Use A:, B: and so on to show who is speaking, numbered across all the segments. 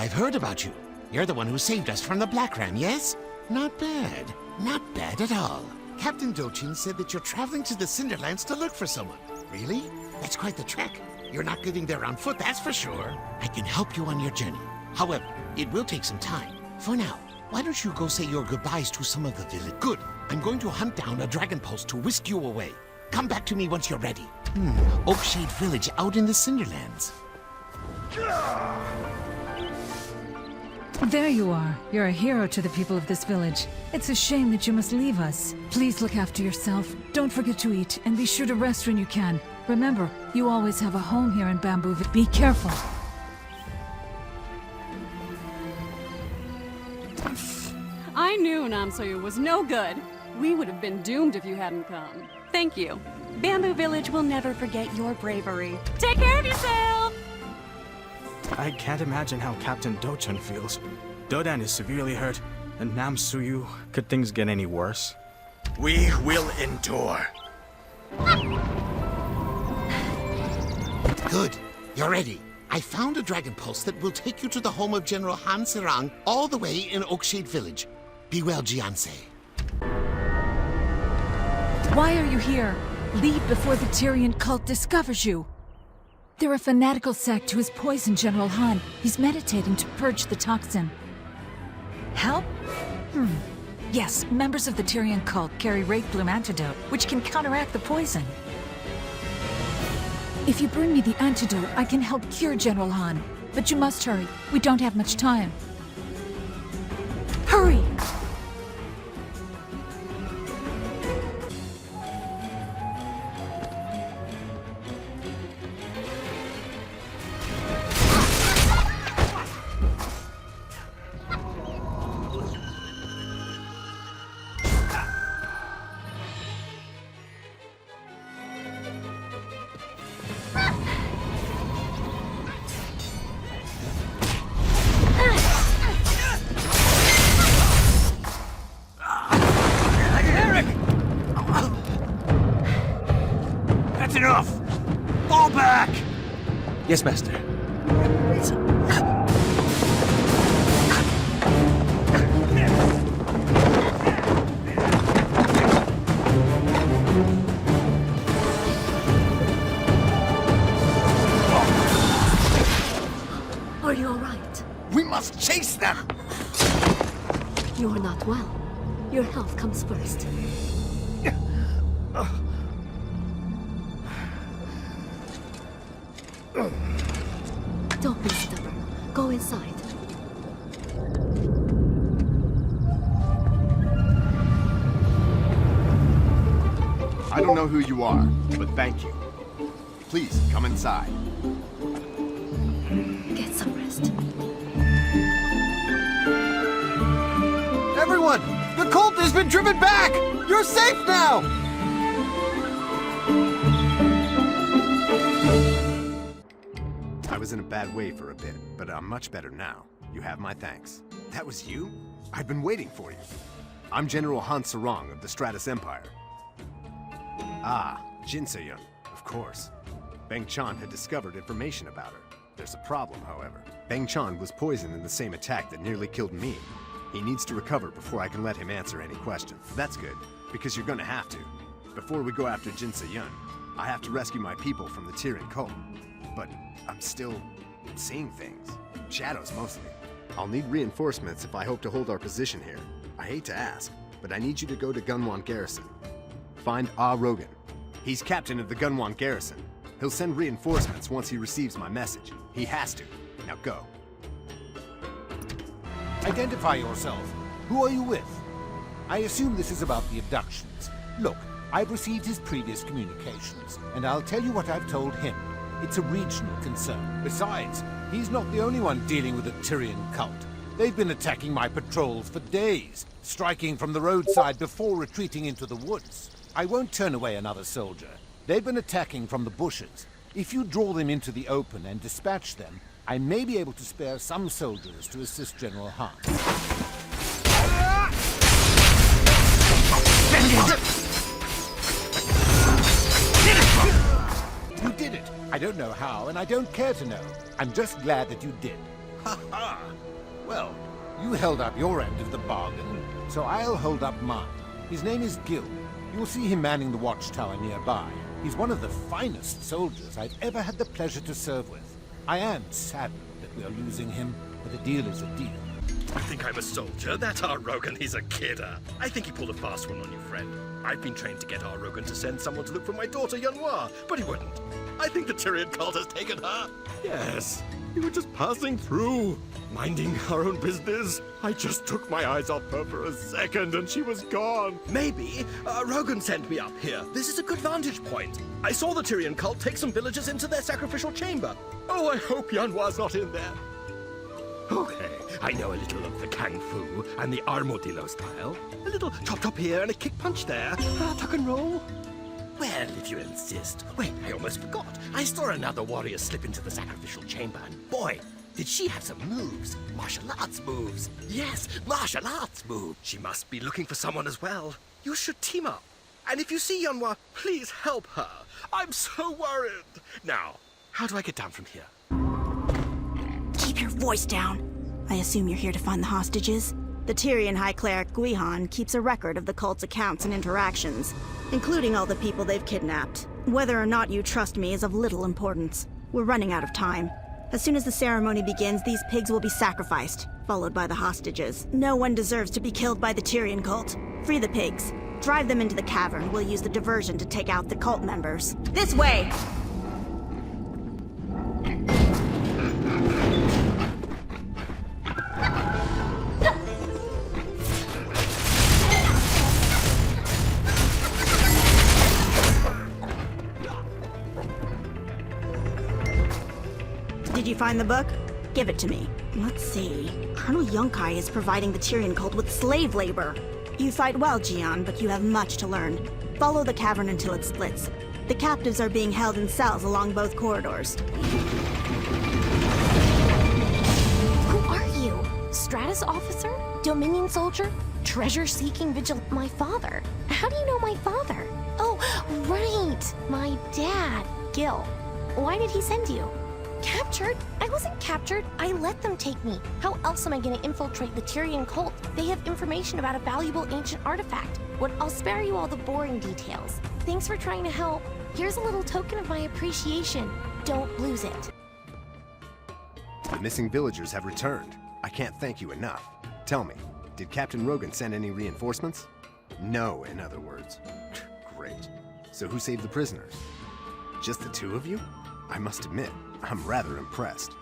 A: I've heard about you. You're the one who saved us from the Black Ram, yes? Not bad. Not bad at all. Captain Dochin said that you're traveling to the Cinderlands to look for someone. Really? That's quite the trek. You're not getting there on foot, that's for sure. I can help you on your journey. However, it will take some time. For now, why don't you go say your goodbyes to some of the village? Good. I'm going to hunt down a dragon pulse to whisk you away. Come back to me once you're ready. Oakshade Village out in the Cinderlands.
B: There you are. You're a hero to the people of this village. It's a shame that you must leave us. Please look after yourself. Don't forget to eat, and be sure to rest when you can. Remember, you always have a home here in Bamboo. Be careful.
C: I knew Namsoyu was no good. We would have been doomed if you hadn't come. Thank you. Bamboo Village will never forget your bravery. Take care of yourself!
D: I can't imagine how Captain Dochin feels. Dodan is severely hurt, and Namsoyu. Could things get any worse?
A: We will endure. Good. You're ready. I found a dragon pulse that will take you to the home of General Han Serang all the way in Oakshade Village. Be well, Jianse.
B: Why are you here? Leave before the Tyrian cult discovers you. They're a fanatical sect who has poisoned General Han. He's meditating to purge the toxin. Help? Yes, members of the Tyrian cult carry Wraith Bloom antidote, which can counteract the poison. If you bring me the antidote, I can help cure General Han. But you must hurry. We don't have much time. Hurry!
A: Enough! Fall back!
D: Yes, Master.
E: Are you all right?
A: We must chase them!
E: You are not well. Your health comes first. Don't be stubborn. Go inside.
F: I don't know who you are, but thank you. Please, come inside.
E: Get some rest.
G: Everyone! The cult has been driven back! You're safe now!
F: I was in a bad way for a bit, but I'm much better now. You have my thanks. That was you? I've been waiting for you. I'm General Han Serang of the Stratus Empire. Ah, Jin Se-yun, of course. Beng Chan had discovered information about her. There's a problem, however. Beng Chan was poisoned in the same attack that nearly killed me. He needs to recover before I can let him answer any questions. That's good, because you're gonna have to. Before we go after Jin Se-yun, I have to rescue my people from the Tyrian cult. But I'm still seeing things. Shadows, mostly. I'll need reinforcements if I hope to hold our position here. I hate to ask, but I need you to go to Gunwan Garrison. Find Ah Rogan. He's captain of the Gunwan Garrison. He'll send reinforcements once he receives my message. He has to. Now go.
G: Identify yourself. Who are you with? I assume this is about the abductions. Look, I've received his previous communications, and I'll tell you what I've told him. It's a regional concern. Besides, he's not the only one dealing with the Tyrian cult. They've been attacking my patrols for days, striking from the roadside before retreating into the woods. I won't turn away another soldier. They've been attacking from the bushes. If you draw them into the open and dispatch them, I may be able to spare some soldiers to assist General Han. You did it! I don't know how, and I don't care to know. I'm just glad that you did. Ha ha! Well, you held up your end of the bargain, so I'll hold up mine. His name is Gil. You'll see him manning the watchtower nearby. He's one of the finest soldiers I've ever had the pleasure to serve with. I am saddened that we are losing him, but a deal is a deal.
H: You think I'm a soldier? That our Rogan, he's a kidder. I think he pulled a fast one on you, friend. I've been trained to get our Rogan to send someone to look for my daughter, Yunhua, but he wouldn't. I think the Tyrian cult has taken her. Yes, we were just passing through, minding our own business. I just took my eyes off her for a second and she was gone. Maybe Rogan sent me up here. This is a good vantage point. I saw the Tyrian cult take some villagers into their sacrificial chamber. Oh, I hope Yunhua's not in there. Okay, I know a little of the Kung Fu and the Armadillo style. A little chop-chop here and a kick-punch there. Tuck and roll. Well, if you insist. Wait, I almost forgot. I saw another warrior slip into the sacrificial chamber, and boy, did she have some moves. Martial arts moves. Yes, martial arts moves. She must be looking for someone as well. You should team up. And if you see Yunhua, please help her. I'm so worried. Now, how do I get down from here?
I: Keep your voice down. I assume you're here to find the hostages? The Tyrian High Cleric Guihan keeps a record of the cult's accounts and interactions, including all the people they've kidnapped. Whether or not you trust me is of little importance. We're running out of time. As soon as the ceremony begins, these pigs will be sacrificed, followed by the hostages. No one deserves to be killed by the Tyrian cult. Free the pigs. Drive them into the cavern. We'll use the diversion to take out the cult members. This way! Did you find the book? Give it to me. Let's see. Colonel Yunkai is providing the Tyrian cult with slave labor. You fight well, Jian, but you have much to learn. Follow the cavern until it splits. The captives are being held in cells along both corridors.
J: Who are you? Stratus officer? Dominion soldier? Treasure-seeking vigil... My father? How do you know my father? Oh, right! My dad, Gil. Why did he send you? Captured? I wasn't captured. I let them take me. How else am I gonna infiltrate the Tyrian cult? They have information about a valuable ancient artifact. I'll spare you all the boring details. Thanks for trying to help. Here's a little token of my appreciation. Don't lose it.
F: The missing villagers have returned. I can't thank you enough. Tell me, did Captain Rogan send any reinforcements? No, in other words. Great. So who saved the prisoners? Just the two of you? I must admit, I'm rather impressed.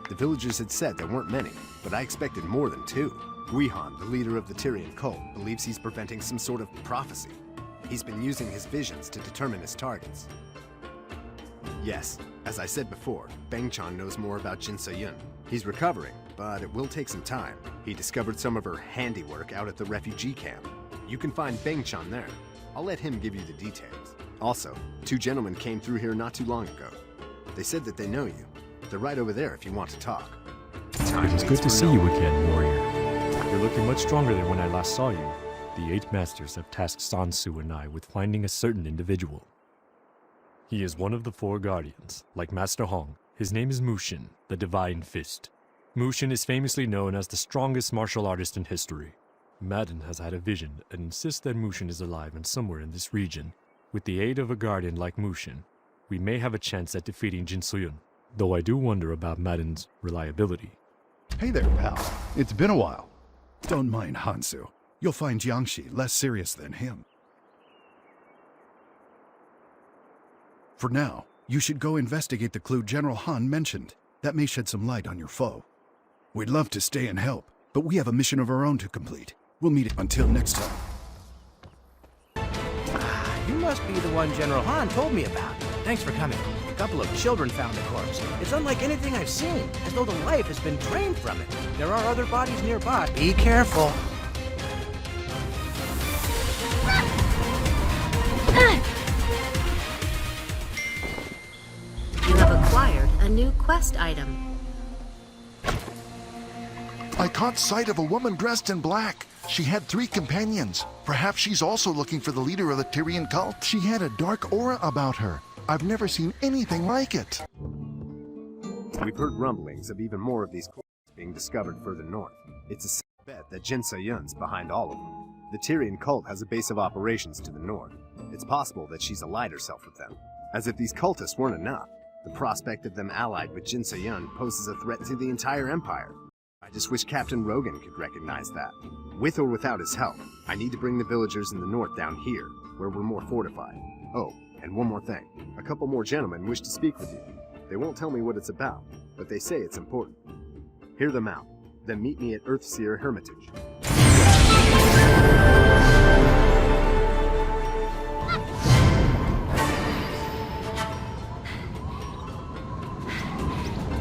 F: The villagers had said there weren't many, but I expected more than two. Guihan, the leader of the Tyrian cult, believes he's preventing some sort of prophecy. He's been using his visions to determine his targets. Yes, as I said before, Bengchan knows more about Jin Se-yun. He's recovering, but it will take some time. He discovered some of her handiwork out at the refugee camp. You can find Bengchan there. I'll let him give you the details. Also, two gentlemen came through here not too long ago. They said that they know you. They're right over there if you want to talk.
K: It is good to see you again, warrior. You're looking much stronger than when I last saw you. The 8 Masters have tasked Sansu and I with finding a certain individual. He is one of the 4 Guardians. Like Master Hong, his name is Mushin, the Divine Fist. Mushin is famously known as the strongest martial artist in history. Madden has had a vision and insists that Mushin is alive and somewhere in this region. With the aid of a Guardian like Mushin, we may have a chance at defeating Jin Se-yun, though I do wonder about Madden's reliability.
L: Hey there, pal. It's been a while. Don't mind Hansu. You'll find Jiangxi less serious than him. For now, you should go investigate the clue General Han mentioned. That may shed some light on your foe. We'd love to stay and help, but we have a mission of our own to complete. We'll meet it until next time.
M: You must be the one General Han told me about. Thanks for coming. A couple of children found the corpse. It's unlike anything I've seen, as though the life has been drained from it. There are other bodies nearby. Be careful.
E: You have acquired a new quest item.
N: I caught sight of a woman dressed in black. She had 3 companions. Perhaps she's also looking for the leader of the Tyrian cult. She had a dark aura about her. I've never seen anything like it.
F: We've heard rumblings of even more of these cults being discovered further north. It's a safe bet that Jin Se-yun's behind all of them. The Tyrian cult has a base of operations to the north. It's possible that she's allied herself with them. As if these cultists weren't enough, the prospect of them allied with Jin Se-yun poses a threat to the entire empire. I just wish Captain Rogan could recognize that. With or without his help, I need to bring the villagers in the north down here, where we're more fortified. Oh, and one more thing. A couple more gentlemen wish to speak with you. They won't tell me what it's about, but they say it's important. Hear them out, then meet me at Earthseer Hermitage.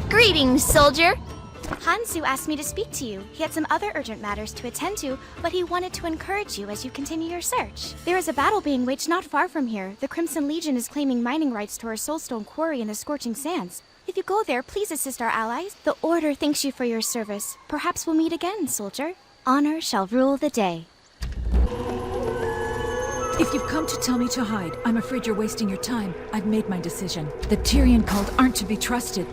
J: Greetings, soldier!
O: Hansu asked me to speak to you. He had some other urgent matters to attend to, but he wanted to encourage you as you continue your search. There is a battle being waged not far from here. The Crimson Legion is claiming mining rights to our Soulstone quarry in the Scorching Sands. If you go there, please assist our allies. The Order thanks you for your service. Perhaps we'll meet again, soldier. Honor shall rule the day.
B: If you've come to tell me to hide, I'm afraid you're wasting your time. I've made my decision. The Tyrian cult aren't to be trusted.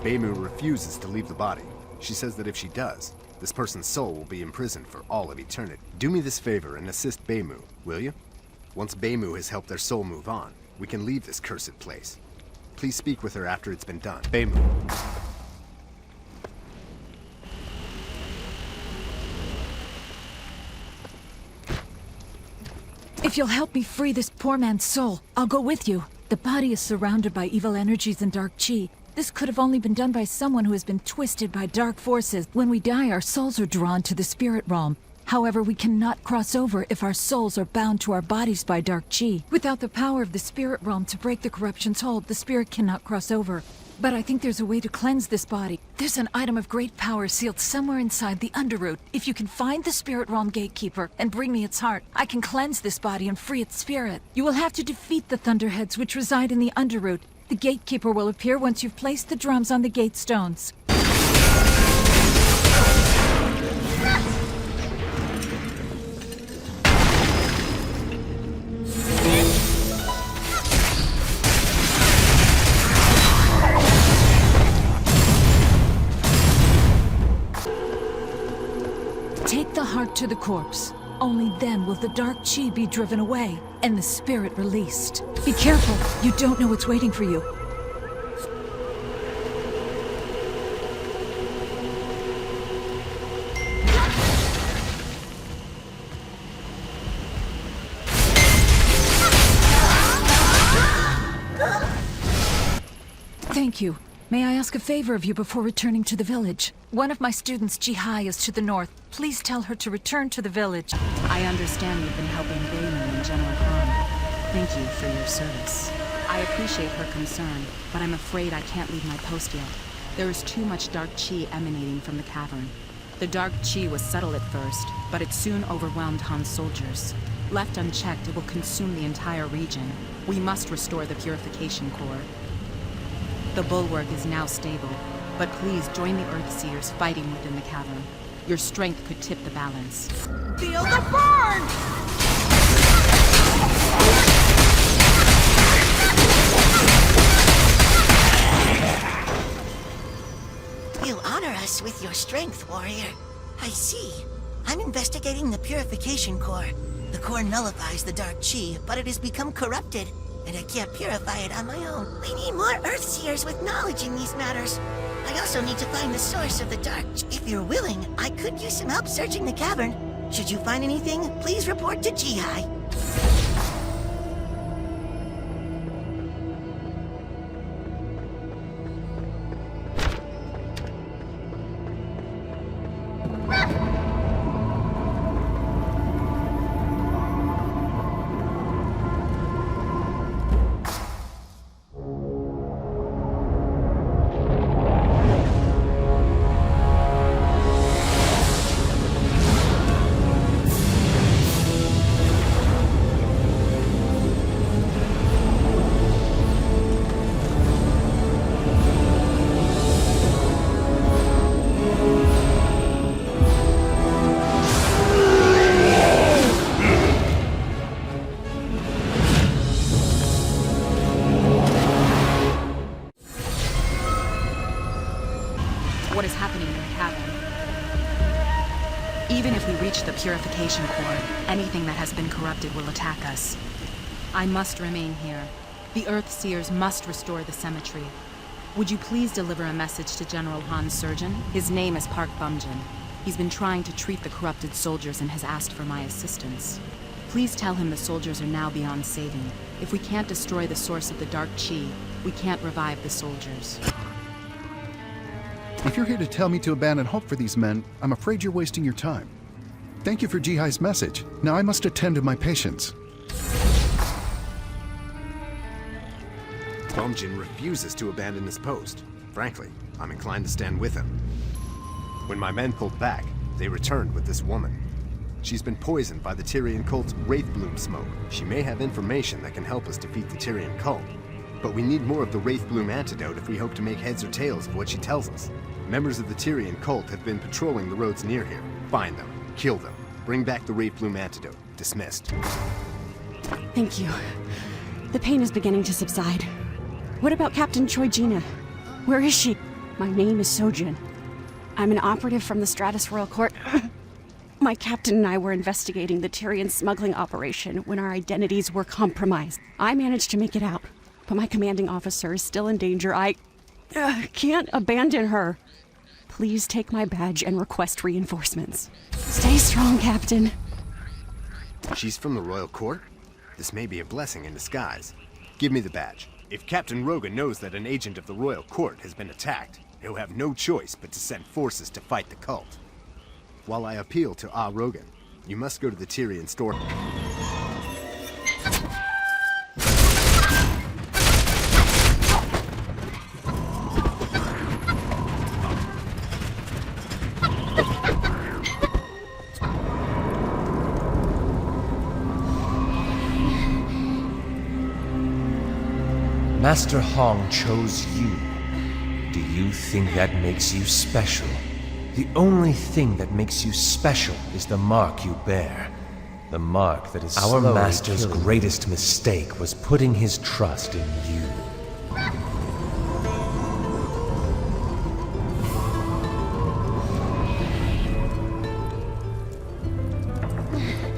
F: Beimu refuses to leave the body. She says that if she does, this person's soul will be imprisoned for all of eternity. Do me this favor and assist Beimu, will you? Once Beimu has helped their soul move on, we can leave this cursed place. Please speak with her after it's been done. Beimu.
B: If you'll help me free this poor man's soul, I'll go with you. The body is surrounded by evil energies and dark chi. This could have only been done by someone who has been twisted by dark forces. When we die, our souls are drawn to the spirit realm. However, we cannot cross over if our souls are bound to our bodies by dark chi. Without the power of the spirit realm to break the corruption's hold, the spirit cannot cross over. But I think there's a way to cleanse this body. There's an item of great power sealed somewhere inside the Underroot. If you can find the spirit realm gatekeeper and bring me its heart, I can cleanse this body and free its spirit. You will have to defeat the Thunderheads which reside in the Underroot. The gatekeeper will appear once you've placed the drums on the gate stones. Take the heart to the corpse. Only then will the dark chi be driven away and the spirit released. Be careful, you don't know what's waiting for you. Thank you. May I ask a favor of you before returning to the village? One of my students, Jihai, is to the north. Please tell her to return to the village.
P: I understand you've been helping Beimu and General Han. Thank you for your service. I appreciate her concern, but I'm afraid I can't leave my post yet. There is too much dark chi emanating from the cavern. The dark chi was subtle at first, but it soon overwhelmed Han's soldiers. Left unchecked, it will consume the entire region. We must restore the purification core. The bulwark is now stable, but please join the Earthseers fighting within the cavern. Your strength could tip the balance.
I: Feel the burn!
Q: You honor us with your strength, warrior. I see. I'm investigating the purification core. The core nullifies the dark chi, but it has become corrupted, and I can't purify it on my own. We need more Earthseers with knowledge in these matters. I also need to find the source of the dark chi. If you're willing, I could use some help searching the cavern. Should you find anything, please report to Jihai.
P: breach the Purification Core, anything that has been corrupted will attack us. I must remain here. The Earthseers must restore the cemetery. Would you please deliver a message to General Han's surgeon? His name is Park Bumjin. He's been trying to treat the corrupted soldiers and has asked for my assistance. Please tell him the soldiers are now beyond saving. If we can't destroy the source of the Dark Chi, we can't revive the soldiers.
L: If you're here to tell me to abandon hope for these men, I'm afraid you're wasting your time. Thank you for Jihai's message. Now I must attend to my patients.
F: Bumjin refuses to abandon his post. Frankly, I'm inclined to stand with him. When my men pulled back, they returned with this woman. She's been poisoned by the Tyrian cult's Wraith Bloom smoke. She may have information that can help us defeat the Tyrian cult. But we need more of the Wraith Bloom antidote if we hope to make heads or tails of what she tells us. Members of the Tyrian cult have been patrolling the roads near here. Find them, kill them, bring back the Wraith Bloom antidote. Dismissed.
C: Thank you. The pain is beginning to subside. What about Captain Choijina? Where is she? My name is Sojin. I'm an operative from the Stratus Royal Court. My captain and I were investigating the Tyrian smuggling operation when our identities were compromised. I managed to make it out, but my commanding officer is still in danger. I can't abandon her. Please take my badge and request reinforcements. Stay strong, Captain.
F: She's from the Royal Court? This may be a blessing in disguise. Give me the badge. If Captain Rogan knows that an agent of the Royal Court has been attacked, he'll have no choice but to send forces to fight the cult. While I appeal to Rogan, you must go to the Tyrian store.
R: Master Hong chose you. Do you think that makes you special? The only thing that makes you special is the mark you bear. The mark that is our master's greatest mistake was putting his trust in you.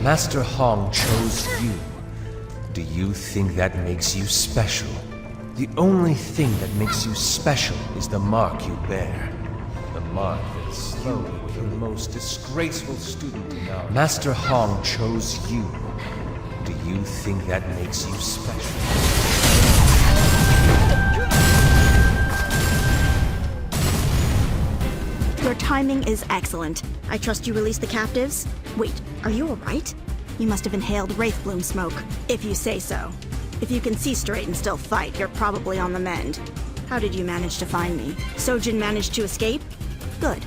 R: Master Hong chose you. Do you think that makes you special? The only thing that makes you special is the mark you bear. The mark that is slowly killed the most disgraceful student in our... Master Hong chose you. Do you think that makes you special?
I: Your timing is excellent. I trust you release the captives? Wait, are you alright? You must have inhaled Wraith Bloom smoke, if you say so. If you can see straight and still fight, you're probably on the mend. How did you manage to find me? Sojin managed to escape? Good.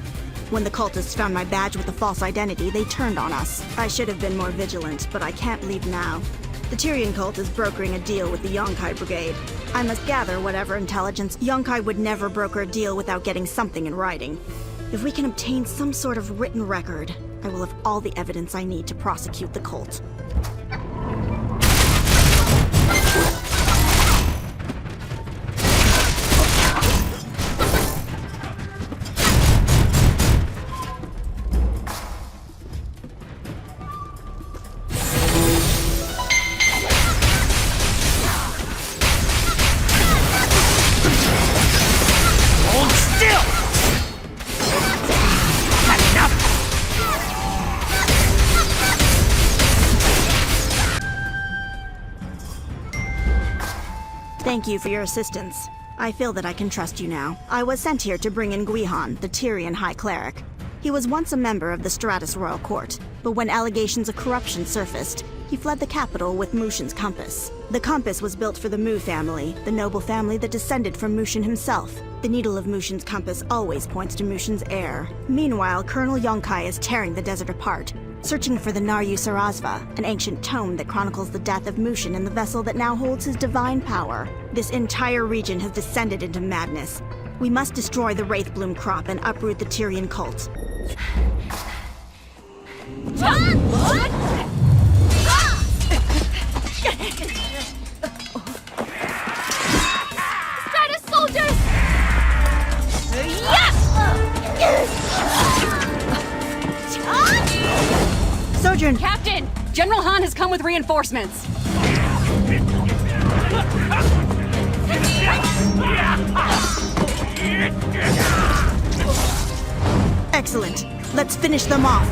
I: When the cultists found my badge with a false identity, they turned on us. I should have been more vigilant, but I can't leave now. The Tyrian cult is brokering a deal with the Yonkai Brigade. I must gather whatever intelligence. Yonkai would never broker a deal without getting something in writing. If we can obtain some sort of written record, I will have all the evidence I need to prosecute the cult. Thank you for your assistance. I feel that I can trust you now. I was sent here to bring in Guihan, the Tyrian High Cleric. He was once a member of the Stratus Royal Court, but when allegations of corruption surfaced, he fled the capital with Mushin's compass. The compass was built for the Mu family, the noble family that descended from Mushin himself. The needle of Mushin's compass always points to Mushin's heir. Meanwhile, Colonel Yonkai is tearing the desert apart, searching for the Naryu Sarasva, an ancient tome that chronicles the death of Mushin and the vessel that now holds his divine power. This entire region has descended into madness. We must destroy the Wraith Bloom crop and uproot the Tyrian cult.
J: Stratus soldiers! Yes!
I: Sojun!
C: Captain! General Han has come with reinforcements!
I: Excellent. Let's finish them off.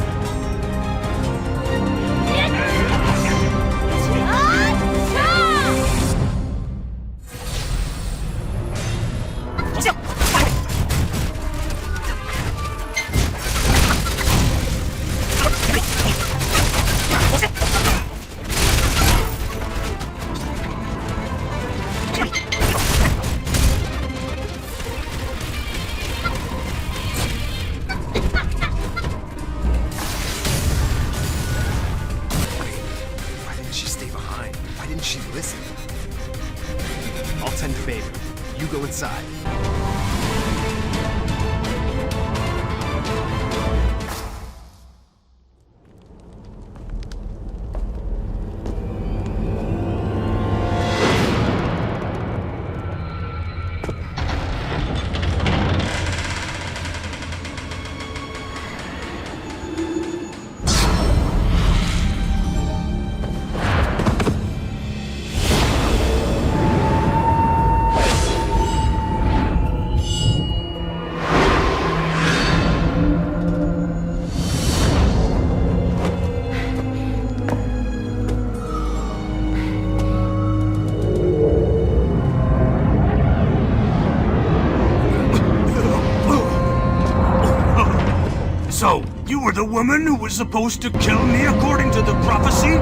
S: So, you were the woman who was supposed to kill me according to the prophecy?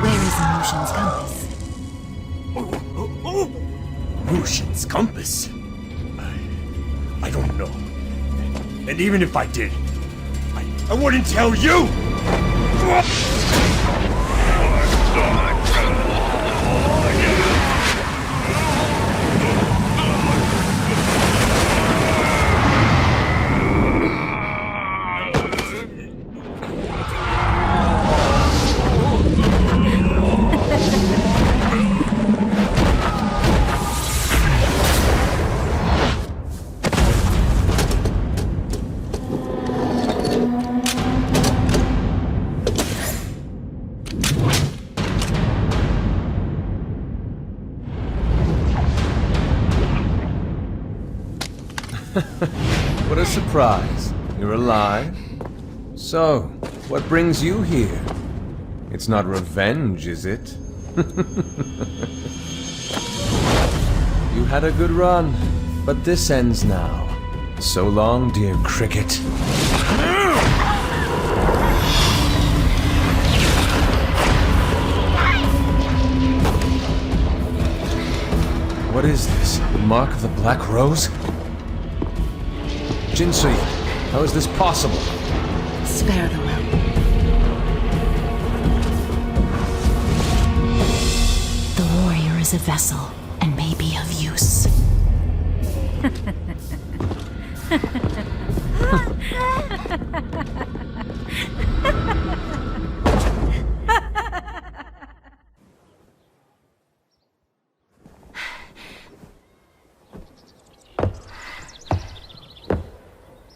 B: Where is Mushin's compass?
K: Mushin's compass? I don't know. And even if I did, I wouldn't tell you!
R: What a surprise. You're alive? So, what brings you here? It's not revenge, is it? You had a good run, but this ends now. So long, dear cricket. What is this? The mark of the Black Rose? Jinsui, how is this possible?
B: Spare the will. The warrior is a vessel and may be of use.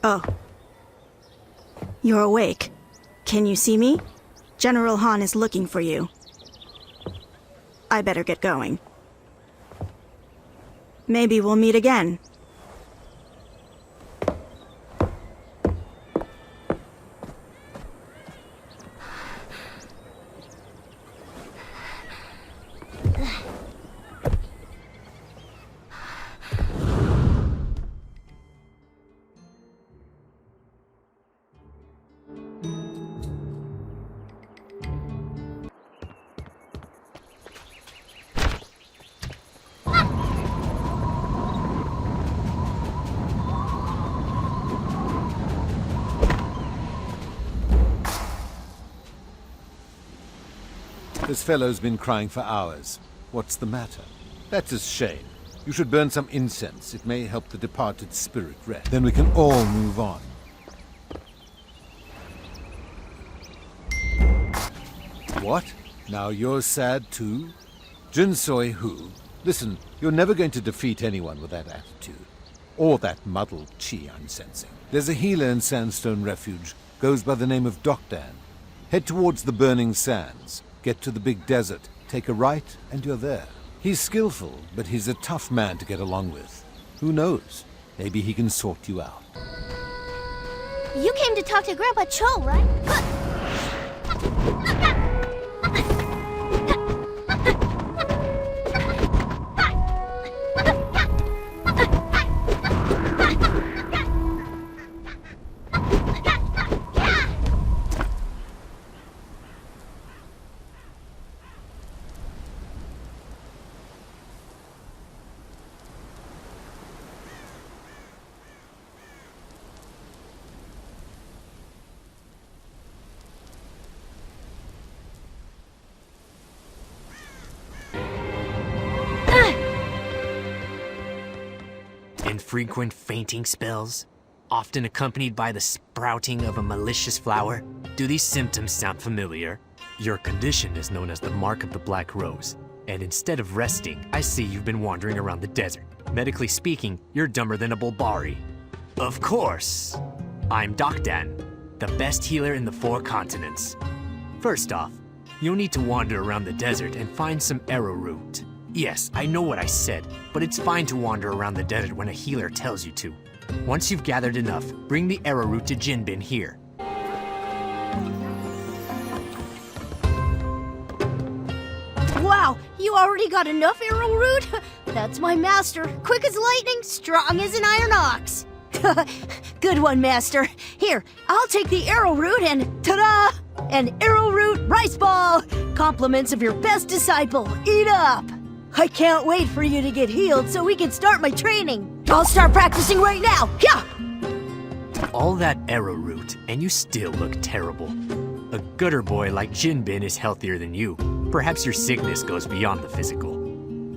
I: Oh. You're awake. Can you see me? General Han is looking for you. I better get going. Maybe we'll meet again.
G: This fellow's been crying for hours. What's the matter? That's a shame. You should burn some incense. It may help the departed spirit rest. Then we can all move on. What? Now you're sad too? Jinsoi who? Listen, you're never going to defeat anyone with that attitude. Or that muddled chi I'm sensing. There's a healer in Sandstone Refuge. Goes by the name of Dokdan. Head towards the burning sands. Get to the big desert. Take a right, and you're there. He's skillful, but he's a tough man to get along with. Who knows? Maybe he can sort you out.
O: You came to talk to Grandpa Cho, right?
T: Infrequent fainting spells, often accompanied by the sprouting of a malicious flower. Do these symptoms sound familiar? Your condition is known as the Mark of the Black Rose, and instead of resting, I see you've been wandering around the desert. Medically speaking, you're dumber than a Bulbari. Of course! I'm Dokdan, the best healer in the 4 continents. First off, you'll need to wander around the desert and find some arrowroot. Yes, I know what I said, but it's fine to wander around the desert when a healer tells you to. Once you've gathered enough, bring the arrowroot to Jinbin here.
I: Wow, you already got enough arrowroot? That's my master. Quick as lightning, strong as an iron ox. Good one, master. Here, I'll take the arrowroot and ta-da! An arrowroot rice ball! Compliments of your best disciple. Eat up! I can't wait for you to get healed so we can start my training. I'll start practicing right now. Yeah!
T: All that arrowroot, and you still look terrible. A gutter boy like Jinbin is healthier than you. Perhaps your sickness goes beyond the physical.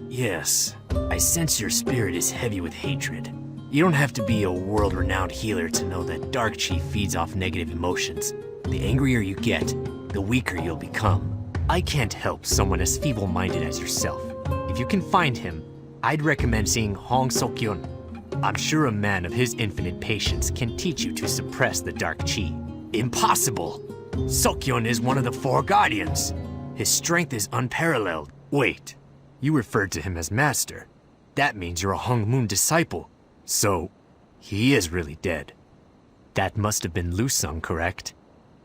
T: Yes, I sense your spirit is heavy with hatred. You don't have to be a world-renowned healer to know that dark chi feeds off negative emotions. The angrier you get, the weaker you'll become. I can't help someone as feeble-minded as yourself. If you can find him, I'd recommend seeing Hong Seokyeon. I'm sure a man of his infinite patience can teach you to suppress the dark chi. Impossible! Seokyeon is one of the 4 guardians. His strength is unparalleled. Wait, you referred to him as master. That means you're a Hong Moon disciple. So, he is really dead. That must have been Lusung, correct?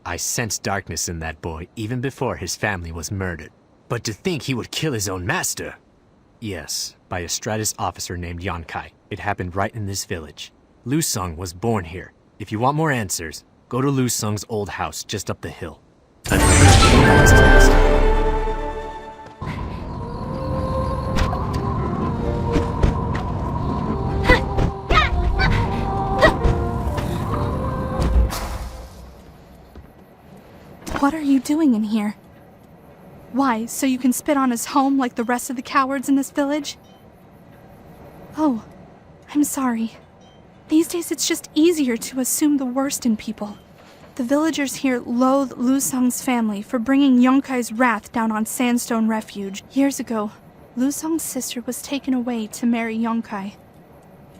T: I sensed darkness in that boy even before his family was murdered. But to think he would kill his own master! Yes, by a Stratus officer named Yonkai. It happened right in this village. Lusung was born here. If you want more answers, go to Lusung's old house just up the hill.
U: What are you doing in here? Why, so you can spit on his home like the rest of the cowards in this village? Oh, I'm sorry. These days it's just easier to assume the worst in people. The villagers here loathe Lusung's family for bringing Yonkai's wrath down on Sandstone Refuge. Years ago, Lusung's sister was taken away to marry Yonkai.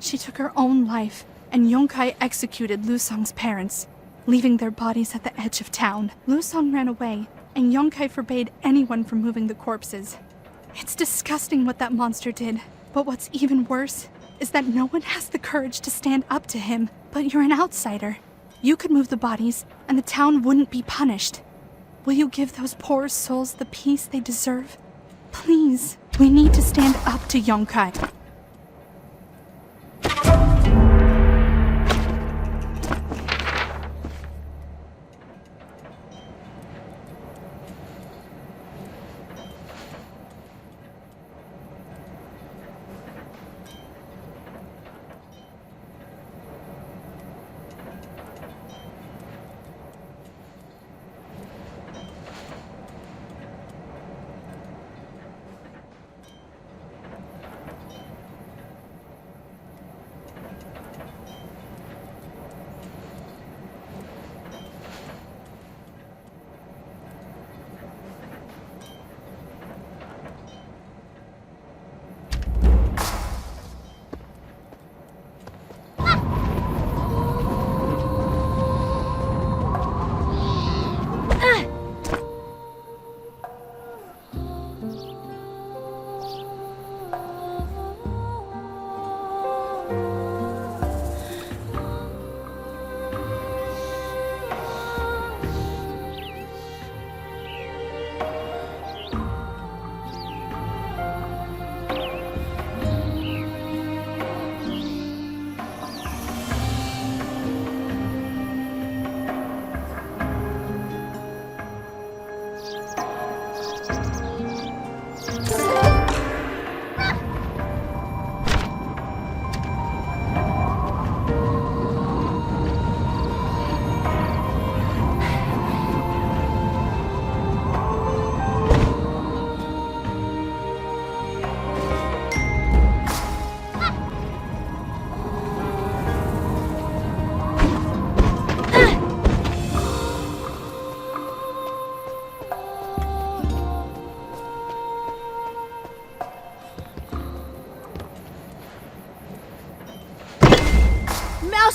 U: She took her own life, and Yonkai executed Lusung's parents, leaving their bodies at the edge of town. Lusung ran away, and Yonkai forbade anyone from moving the corpses. It's disgusting what that monster did, but what's even worse is that no one has the courage to stand up to him. But you're an outsider. You could move the bodies, and the town wouldn't be punished. Will you give those poor souls the peace they deserve? Please, we need to stand up to Yonkai.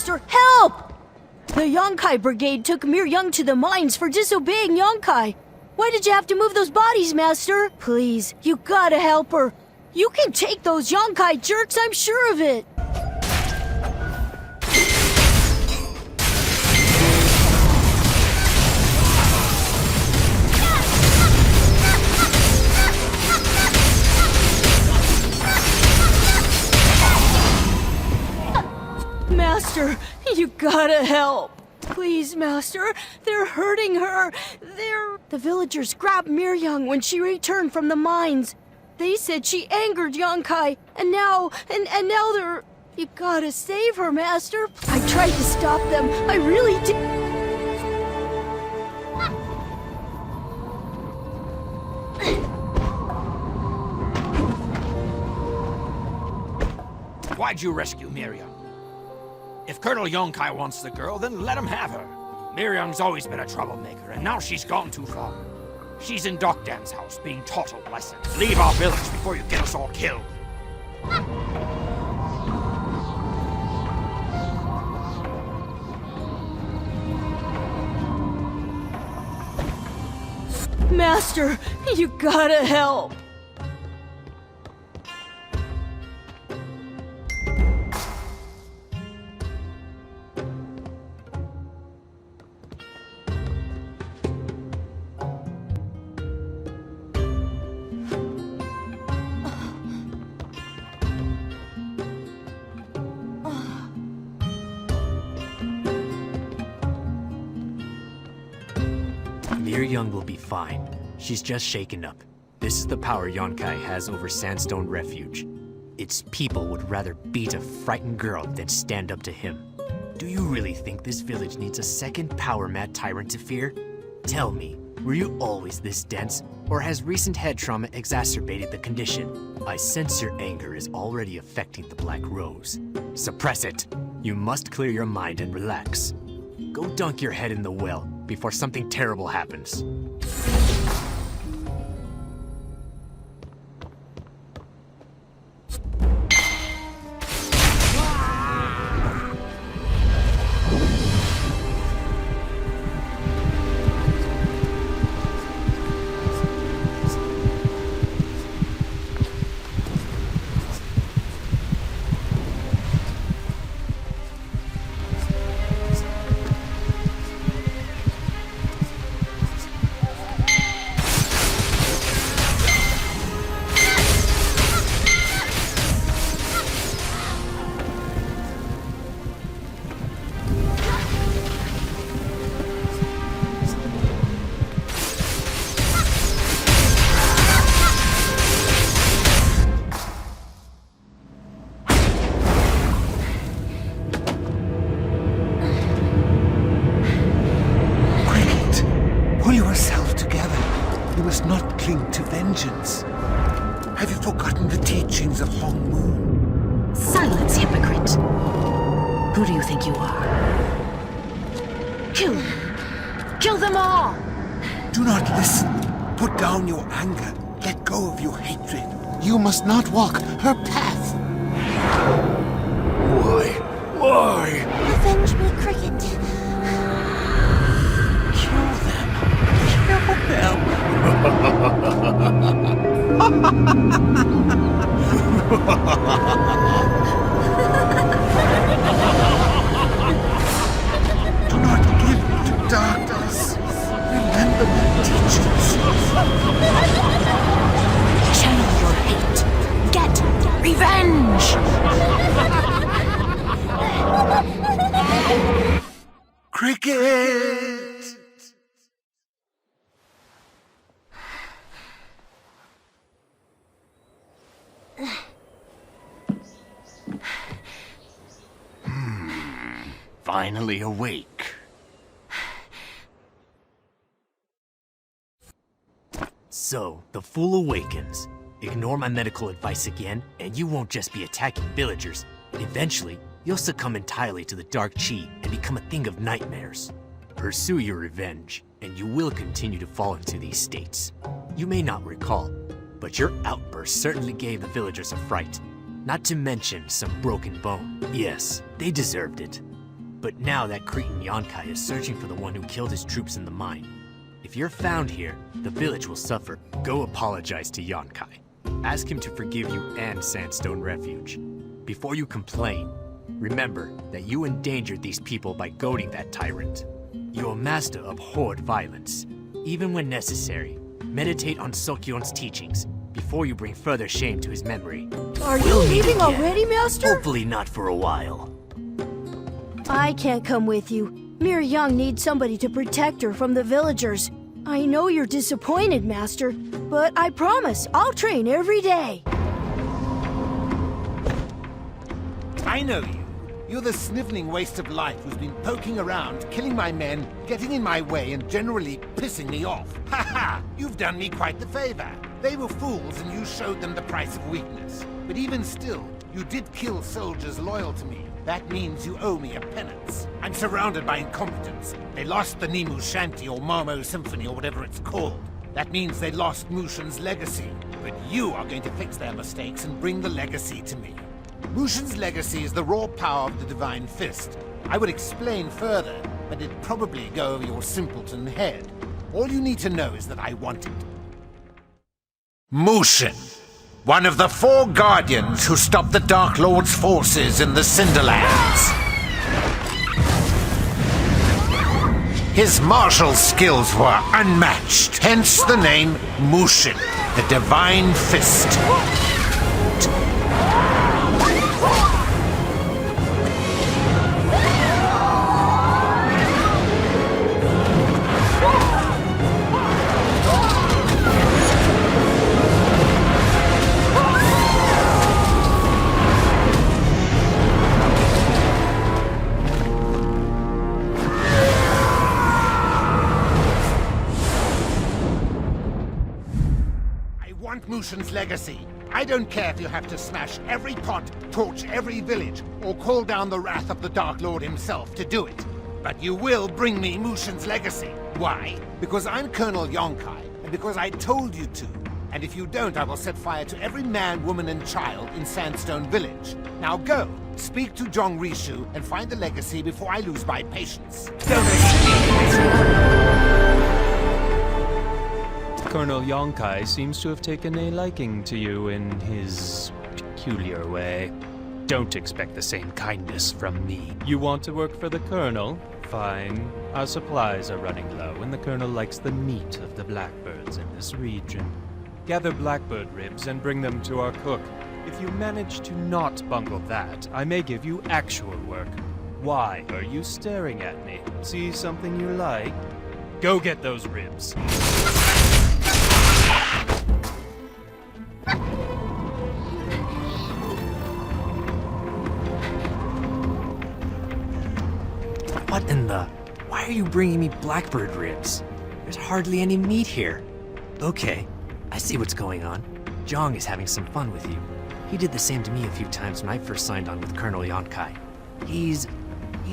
D: Master, help! The Yonkai Brigade took Mir Young to the mines for disobeying Yonkai. Why did you have to move those bodies, Master? Please, you gotta help her. You can take those Yonkai jerks, I'm sure of it. Master, you gotta help. Please, Master, they're hurting her. The villagers grabbed Miryung when she returned from the mines. They said she angered Yonkai, and now they're... You gotta save her, Master. I tried to stop them. I really did.
V: Why'd you rescue Miriam? If Colonel Yonkai wants the girl, then let him have her. Miriam's always been a troublemaker, and now she's gone too far. She's in Doc Dan's house, being taught a lesson. Leave our village before you get us all killed.
D: Master, you gotta help.
T: Young will be fine. She's just shaken up. This is the power Yonkai has over Sandstone Refuge. Its people would rather beat a frightened girl than stand up to him. Do you really think this village needs a second power-mad tyrant to fear? Tell me, were you always this dense, or has recent head trauma exacerbated the condition? I sense your anger is already affecting the Black Rose. Suppress it. You must clear your mind and relax. Go dunk your head in the well before something terrible happens.
G: Have you forgotten the teachings of Hong Moon?
W: Silence, hypocrite. Who do you think you are? Kill them! Kill them all!
G: Do not listen. Put down your anger. Let go of your hatred.
A: You must not walk her path.
G: Why?
J: Avenge me, Cricket.
G: Kill them. Do not give to darkness. Remember my teachings.
W: Channel your hate. Get revenge!
G: Cricket!
S: Finally awake.
T: So, the fool awakens. Ignore my medical advice again, and you won't just be attacking villagers. Eventually, you'll succumb entirely to the dark chi and become a thing of nightmares. Pursue your revenge, and you will continue to fall into these states. You may not recall, but your outburst certainly gave the villagers a fright. Not to mention some broken bone. Yes, they deserved it. But now that cretin Yonkai is searching for the one who killed his troops in the mine. If you're found here, the village will suffer. Go apologize to Yonkai. Ask him to forgive you and Sandstone Refuge. Before you complain, remember that you endangered these people by goading that tyrant. Your master abhorred violence. Even when necessary, meditate on Sokyon's teachings before you bring further shame to his memory.
D: Are you leaving already, Master?
T: Hopefully not for a while.
D: I can't come with you. Mir Young needs somebody to protect her from the villagers. I know you're disappointed, Master, but I promise I'll train every day.
G: I know you. You're the sniveling waste of life who's been poking around, killing my men, getting in my way, and generally pissing me off. Ha ha! You've done me quite the favor. They were fools and you showed them the price of weakness. But even still, you did kill soldiers loyal to me. That means you owe me a penance. I'm surrounded by incompetence. They lost the Nimu Shanty or Marmo Symphony or whatever it's called. That means they lost Mushin's legacy. But you are going to fix their mistakes and bring the legacy to me. Mushin's legacy is the raw power of the Divine Fist. I would explain further, but it'd probably go over your simpleton head. All you need to know is that I want it. Mushin, one of the 4 guardians who stopped the Dark Lord's forces in the Cinderlands. His martial skills were unmatched, hence the name Mushin, the Divine Fist. Mushin's legacy. I don't care if you have to smash every pot, torch every village, or call down the wrath of the Dark Lord himself to do it. But you will bring me Mushin's legacy. Why? Because I'm Colonel Yonkai, and because I told you to. And if you don't, I will set fire to every man, woman, and child in Sandstone Village. Now go, speak to Jong Rishu, and find the legacy before I lose my patience.
E: Colonel Yonkai seems to have taken a liking to you in his peculiar way. Don't expect the same kindness from me. You want to work for the Colonel? Fine. Our supplies are running low, and the Colonel likes the meat of the blackbirds in this region. Gather blackbird ribs and bring them to our cook. If you manage to not bungle that, I may give you actual work. Why are you staring at me? See something you like? Go get those ribs.
T: What in the... Why are you bringing me blackbird ribs? There's hardly any meat here. Okay, I see what's going on. Jong is having some fun with you. He did the same to me a few times when I first signed on with Colonel Yonkai. He's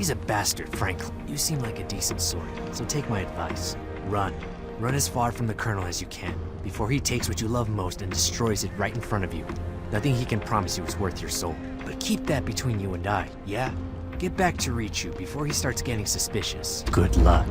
T: a bastard, frankly. You seem like a decent sort, so take my advice. Run. Run as far from the Colonel as you can, before he takes what you love most and destroys it right in front of you. Nothing he can promise you is worth your soul. But keep that between you and I, yeah? Get back to Richu before he starts getting suspicious. Good luck.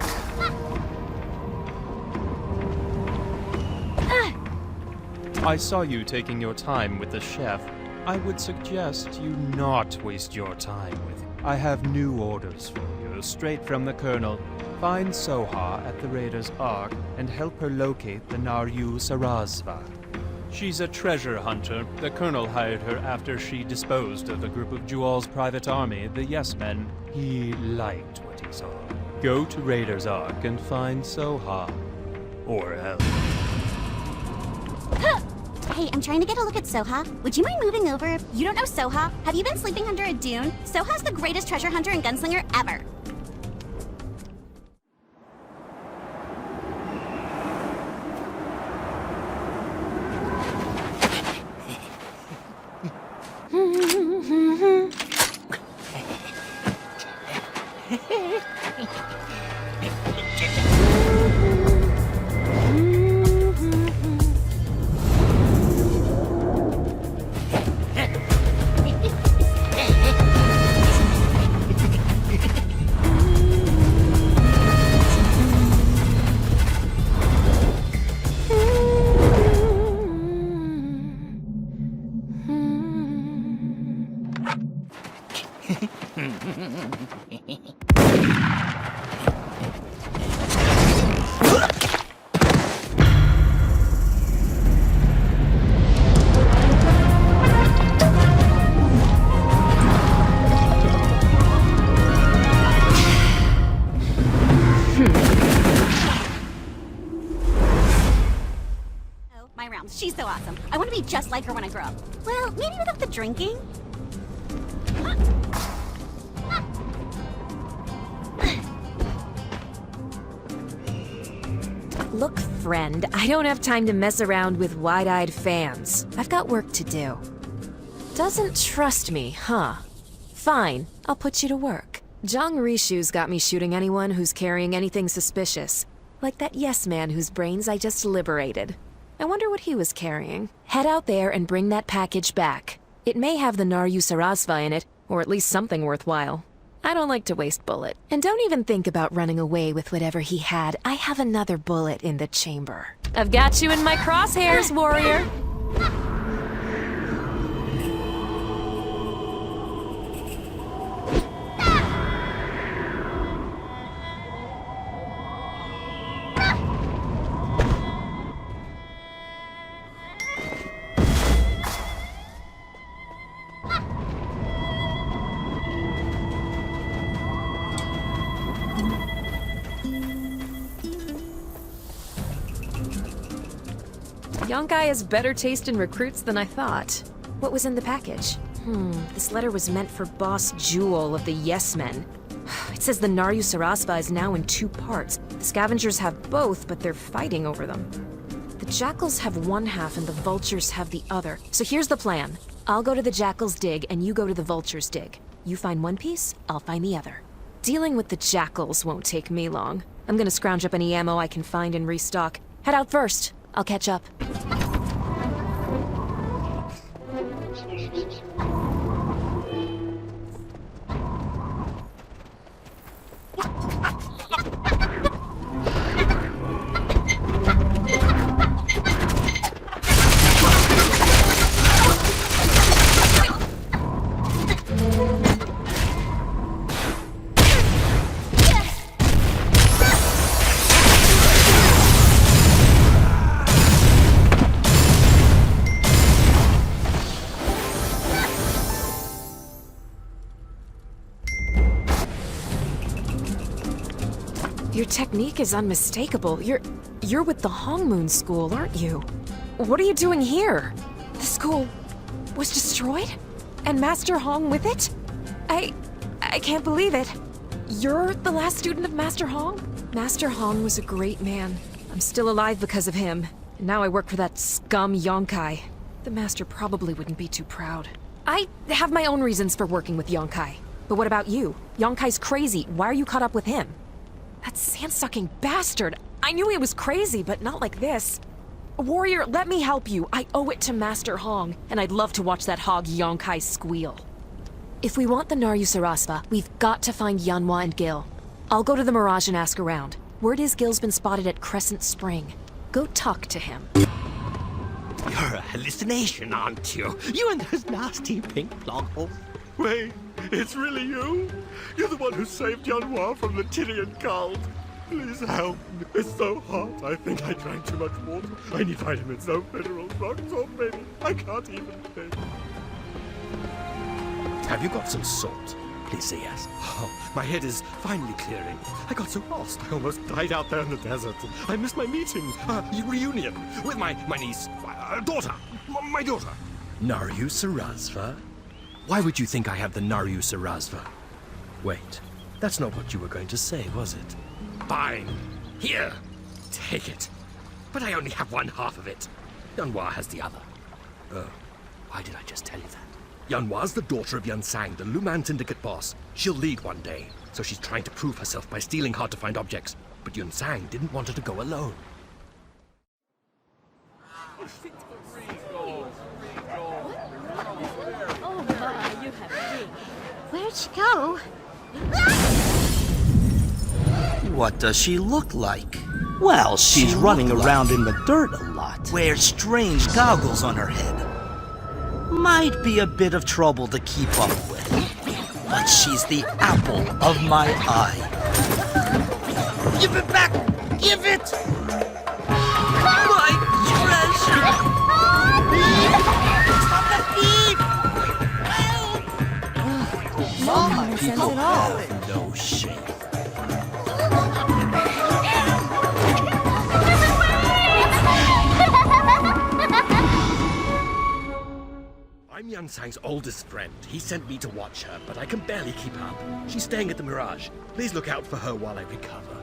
E: I saw you taking your time with the chef. I would suggest you not waste your time with him. I have new orders for you, straight from the Colonel. Find Soha at the Raider's Ark and help her locate the Naryu Sarasva. She's a treasure hunter. The Colonel hired her after she disposed of a group of Jual's private army, the Yes Men. He liked what he saw. Go to Raider's Ark and find Soha. Or else.
H: Hey, I'm trying to get a look at Soha. Would you mind moving over? You don't know Soha? Have you been sleeping under a dune? Soha's the greatest treasure hunter and gunslinger ever. My rounds. She's so awesome. I want to be just like her when I grow up. Well, maybe without the drinking.
M: Look, friend, I don't have time to mess around with wide-eyed fans. I've got work to do. Doesn't trust me, huh? Fine, I'll put you to work. Zhang Rishu's got me shooting anyone who's carrying anything suspicious. Like that yes man whose brains I just liberated. I wonder what he was carrying. Head out there and bring that package back. It may have the Naryu in it, or at least something worthwhile. I don't like to waste bullet. And don't even think about running away with whatever he had. I have another bullet in the chamber. I've got you in my crosshairs, warrior! Yonkai has better taste in recruits than I thought. What was in the package? This letter was meant for Boss Jewel of the Yes Men. It says the Naryu Sarasva is now in 2 parts. The scavengers have both, but they're fighting over them. The jackals have one half and the vultures have the other. So here's the plan. I'll go to the jackals' dig and you go to the vultures' dig. You find one piece, I'll find the other. Dealing with the jackals won't take me long. I'm gonna scrounge up any ammo I can find and restock. Head out first. I'll catch up. Your technique is unmistakable. You're with the Hongmoon School, aren't you? What are you doing here? The school was destroyed? And Master Hong with it? I can't believe it. You're the last student of Master Hong? Master Hong was a great man. I'm still alive because of him. And now I work for that scum Yonkai. The Master probably wouldn't be too proud. I have my own reasons for working with Yonkai. But what about you? Yonkai's crazy. Why are you caught up with him? That sand-sucking bastard! I knew he was crazy, but not like this. Warrior, let me help you. I owe it to Master Hong, and I'd love to watch that hog Yonkai squeal. If we want the Naryu Sarasva, we've got to find Yanhua and Gil. I'll go to the Mirage and ask around. Word is Gil's been spotted at Crescent Spring. Go talk to him.
N: You're a hallucination, aren't you? You and those nasty pink Ploggles.
K: Wait, it's really you? You're the one who saved Yanhua from the Tyrian cult. Please help. It's so hot. I think I drank too much water. I need vitamins, no mineral drugs or maybe I can't even think.
N: Have you got some salt? Please say yes.
K: Oh, my head is finally clearing. I got so lost. I almost died out there in the desert. I missed my meeting, reunion with my niece, daughter, my daughter.
N: Naryu Sarasva? Why would you think I have the Naryu Sarasva? Wait, that's not what you were going to say, was it?
K: Fine. Here, take it. But I only have one half of it.
N: Yanhua has the other. Oh, why did I just tell you that? Yanhua's the daughter of Yunsang, the Luman Syndicate boss. She'll lead one day, so she's trying to prove herself by stealing hard-to-find objects. But Yunsang didn't want her to go alone.
J: Oh my, you have me. Where'd she go?
Q: What does she look like? Well, she's running around in the dirt a lot. Wears strange goggles on her head. Might be a bit of trouble to keep up with. but she's the apple of my eye. Give it back! Give it! My treasure! Stop the thief! Some people have no shame.
N: I'm Yansang's oldest friend. He sent me to watch her, but I can barely keep up. She's staying at the Mirage. Please look out for her while I recover.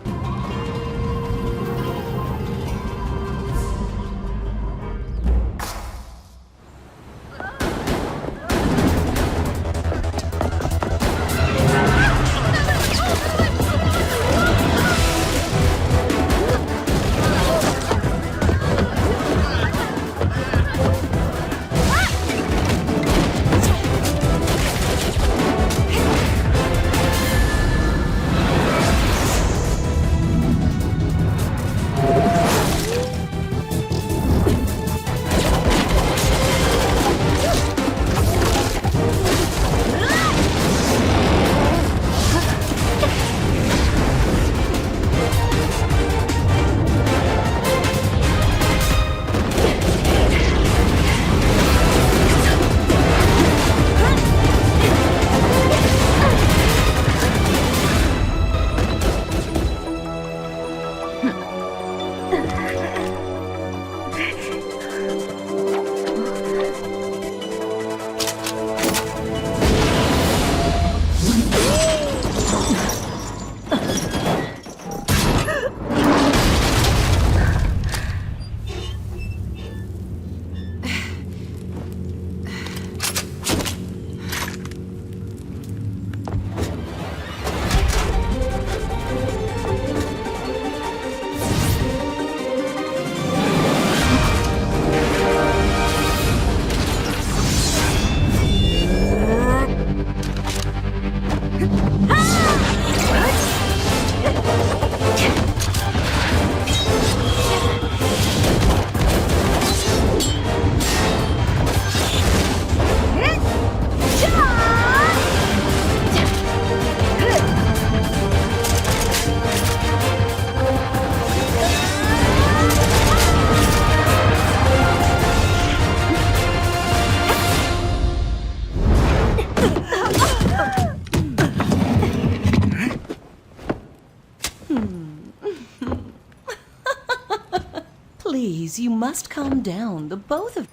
F: Please, you must calm down, the both of...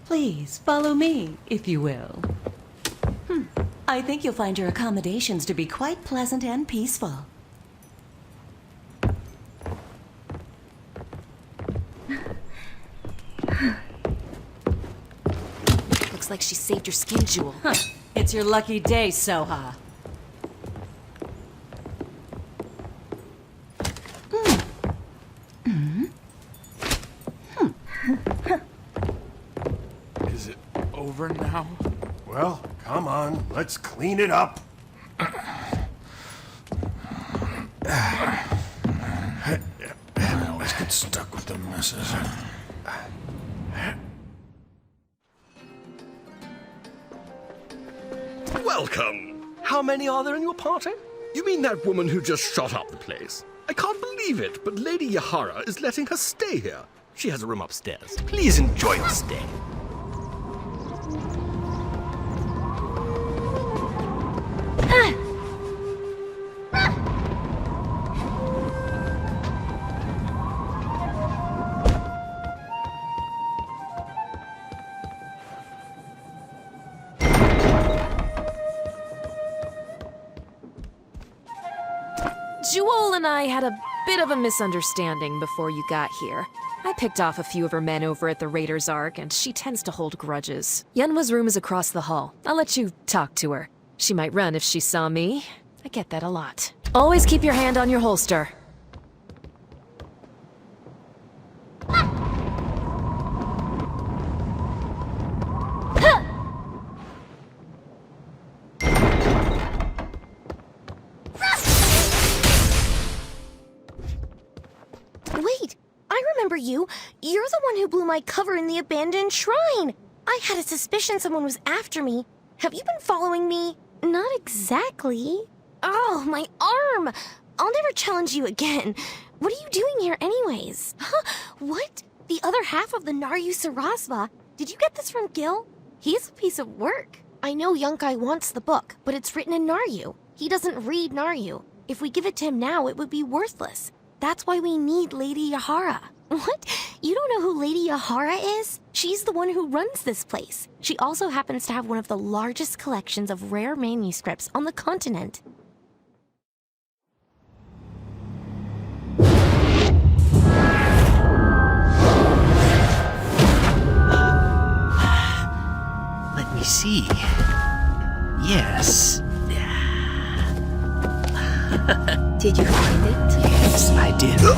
F: Please, follow me, if you will. I think you'll find your accommodations to be quite pleasant and peaceful.
M: Looks like she saved your skin jewel.
F: It's your lucky day, Soha.
S: Is it over now? Well, come on, let's clean it up. I always get stuck with the messes.
N: Welcome! How many are there in your party? You mean that woman who just shot up the place? I can't believe it, but Lady Yahara is letting her stay here. She has a room upstairs. Please enjoy your stay.
M: Jewel and I had a bit of a misunderstanding before you got here. I picked off a few of her men over at the Raiders Ark, and she tends to hold grudges. Yunwa's room is across the hall. I'll let you talk to her. She might run if she saw me. I get that a lot. Always keep your hand on your holster.
J: Wait, I remember you. You're the one who blew my cover in the abandoned shrine. I had a suspicion someone was after me. Have you been following me? Not exactly. Oh, my arm! I'll never challenge you again. What are you doing here anyways? Huh? What? The other half of the Naryu Sarasva? Did you get this from Gil? He's a piece of work. I know Yunkai wants the book, but it's written in Naryu. He doesn't read Naryu. If we give it to him now, it would be worthless. That's why we need Lady Yahara. What? You don't know who Lady Yahara is? She's the one who runs this place. She also happens to have one of the largest collections of rare manuscripts on the continent.
T: Let me see. Yes.
J: Did you find it?
T: Yes, I did.
J: Of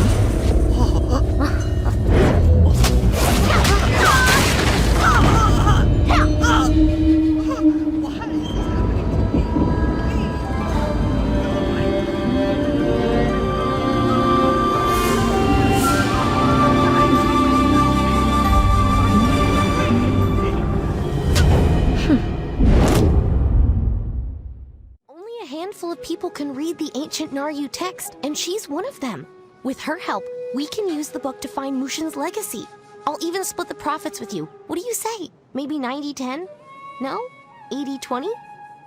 J: people can read the ancient Naryu text, and she's one of them. With her help, we can use the book to find Mushin's legacy. I'll even split the profits with you. What do you say? Maybe 90-10? No? 80-20?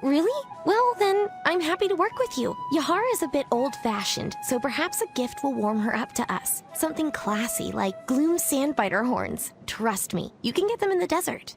J: Really? Well, then, I'm happy to work with you. Yahara is a bit old-fashioned, so perhaps a gift will warm her up to us. Something classy, like Gloom Sandbiter horns. Trust me, you can get them in the desert.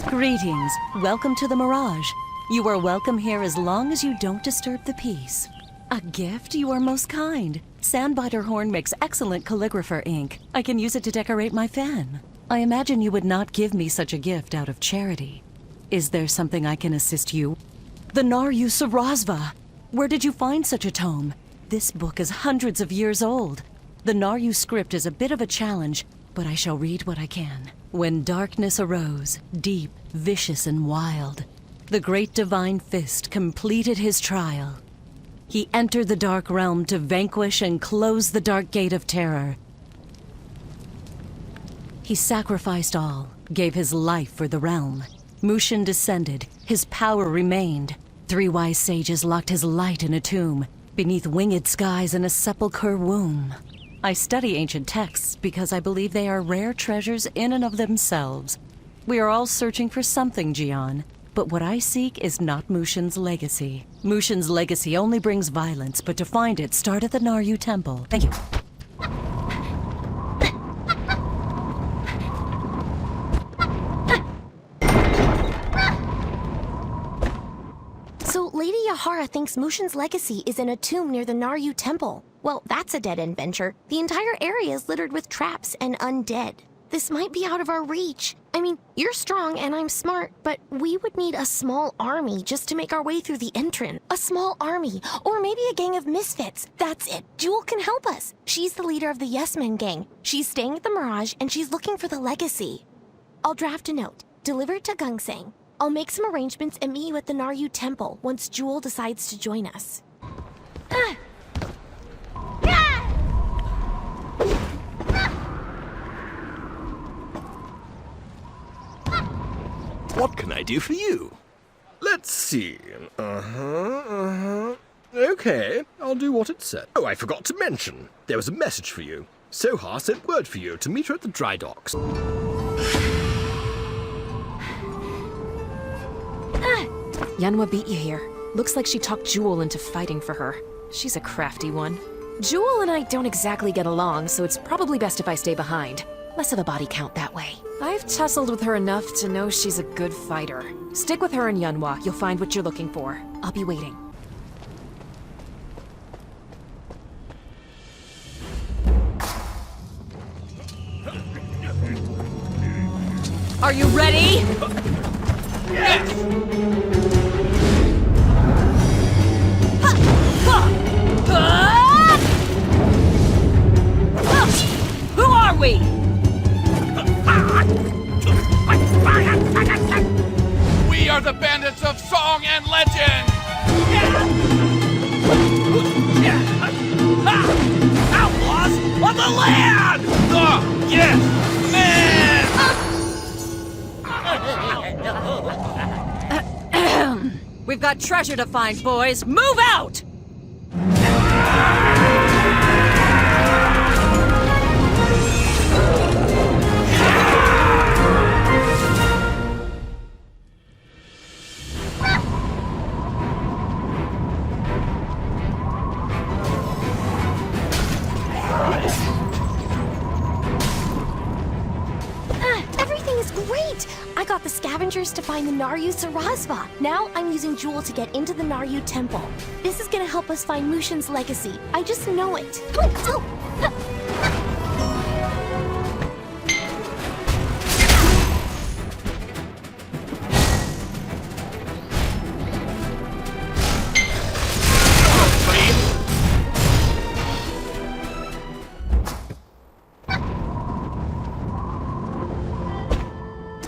F: Greetings. Welcome to the Mirage. You are welcome here as long as you don't disturb the peace. A gift? You are most kind. Sandbiter horn makes excellent calligrapher ink. I can use it to decorate my fan. I imagine you would not give me such a gift out of charity. Is there something I can assist you? The Naryu Sarasva! Where did you find such a tome? This book is hundreds of years old. The Naryu script is a bit of a challenge, but I shall read what I can. When darkness arose, deep, vicious, and wild, the great divine fist completed his trial. He entered the dark realm to vanquish and close the dark gate of terror. He sacrificed all, gave his life for the realm. Mushin descended, his power remained. 3 wise sages locked his light in a tomb, beneath winged skies in a sepulchre womb. I study ancient texts because I believe they are rare treasures in and of themselves. We are all searching for something, Jian, but what I seek is not Mushin's legacy. Mushin's legacy only brings violence, but to find it, start at the Naryu Temple. Thank you.
J: So Lady Yahara thinks Mushin's legacy is in a tomb near the Naryu Temple. Well, that's a dead-end venture. The entire area is littered with traps and undead. This might be out of our reach. I mean, you're strong and I'm smart, but we would need a small army just to make our way through the entrance. A small army, or maybe a gang of misfits. That's it. Jewel can help us. She's the leader of the Yes Men gang. She's staying at the Mirage and she's looking for the legacy. I'll draft a note. Deliver it to Gunslinger. I'll make some arrangements and meet you at the Naryu Temple once Jewel decides to join us.
N: What can I do for you? Let's see. Okay, I'll do what it said. Oh, I forgot to mention. There was a message for you. Soha sent word for you to meet her at the dry docks.
M: Yanhua beat you here. Looks like she talked Jewel into fighting for her. She's a crafty one. Jewel and I don't exactly get along, so it's probably best if I stay behind. Less of a body count that way. I've tussled with her enough to know she's a good fighter. Stick with her and Yanhua. You'll find what you're looking for. I'll be waiting.
D: Are you ready?
V: Yes!
D: Who are we?
V: We are are the bandits of song and legend! Outlaws on the land! Yes,
F: man! We've got treasure to find, boys. Move out!
J: Everything is great! I got the scavengers to find the Naryu Sarasva. Now I'm using Jewel to get into the Naryu temple. This is gonna help us find Mushin's legacy. I just know it.